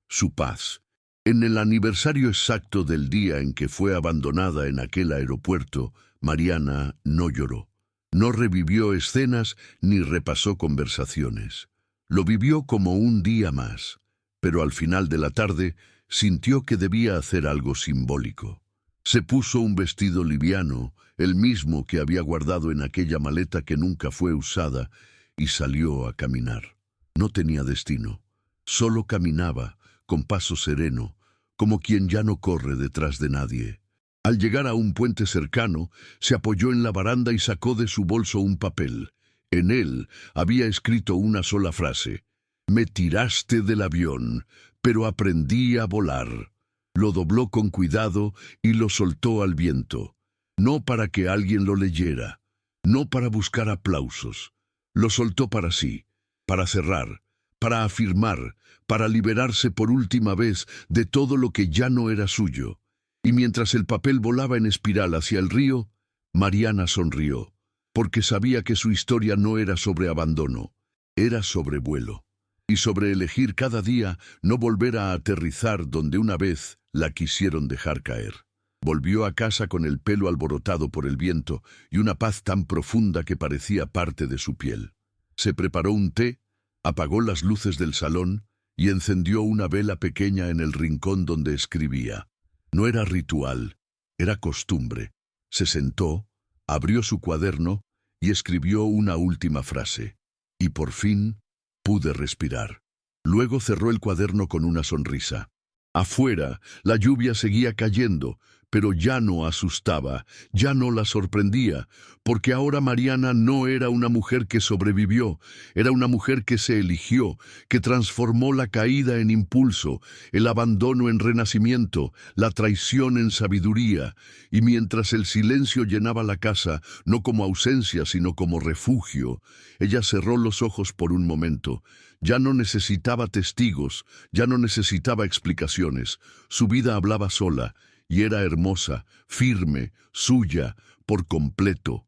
Speaker 2: su paz. En el aniversario exacto del día en que fue abandonada en aquel aeropuerto, Mariana no lloró. No revivió escenas ni repasó conversaciones. Lo vivió como un día más, pero al final de la tarde sintió que debía hacer algo simbólico. Se puso un vestido liviano, el mismo que había guardado en aquella maleta que nunca fue usada, y salió a caminar. No tenía destino, solo caminaba, con paso sereno, como quien ya no corre detrás de nadie. Al llegar a un puente cercano, se apoyó en la baranda y sacó de su bolso un papel. En él había escrito una sola frase: «Me tiraste del avión, pero aprendí a volar». Lo dobló con cuidado y lo soltó al viento, no para que alguien lo leyera, no para buscar aplausos. Lo soltó para sí, para cerrar, para afirmar, para liberarse por última vez de todo lo que ya no era suyo. Y mientras el papel volaba en espiral hacia el río, Mariana sonrió, porque sabía que su historia no era sobre abandono, era sobre vuelo, y sobre elegir cada día no volver a aterrizar donde una vez la quisieron dejar caer. Volvió a casa con el pelo alborotado por el viento y una paz tan profunda que parecía parte de su piel. Se preparó un té, apagó las luces del salón y encendió una vela pequeña en el rincón donde escribía. No era ritual, era costumbre. Se sentó, abrió su cuaderno y escribió una última frase. Y por fin pude respirar. Luego cerró el cuaderno con una sonrisa. Afuera, la lluvia seguía cayendo, pero ya no asustaba, ya no la sorprendía, porque ahora Mariana no era una mujer que sobrevivió, era una mujer que se eligió, que transformó la caída en impulso, el abandono en renacimiento, la traición en sabiduría, y mientras el silencio llenaba la casa, no como ausencia, sino como refugio, ella cerró los ojos por un momento. Ya no necesitaba testigos, ya no necesitaba explicaciones, su vida hablaba sola, y era hermosa, firme, suya, por completo.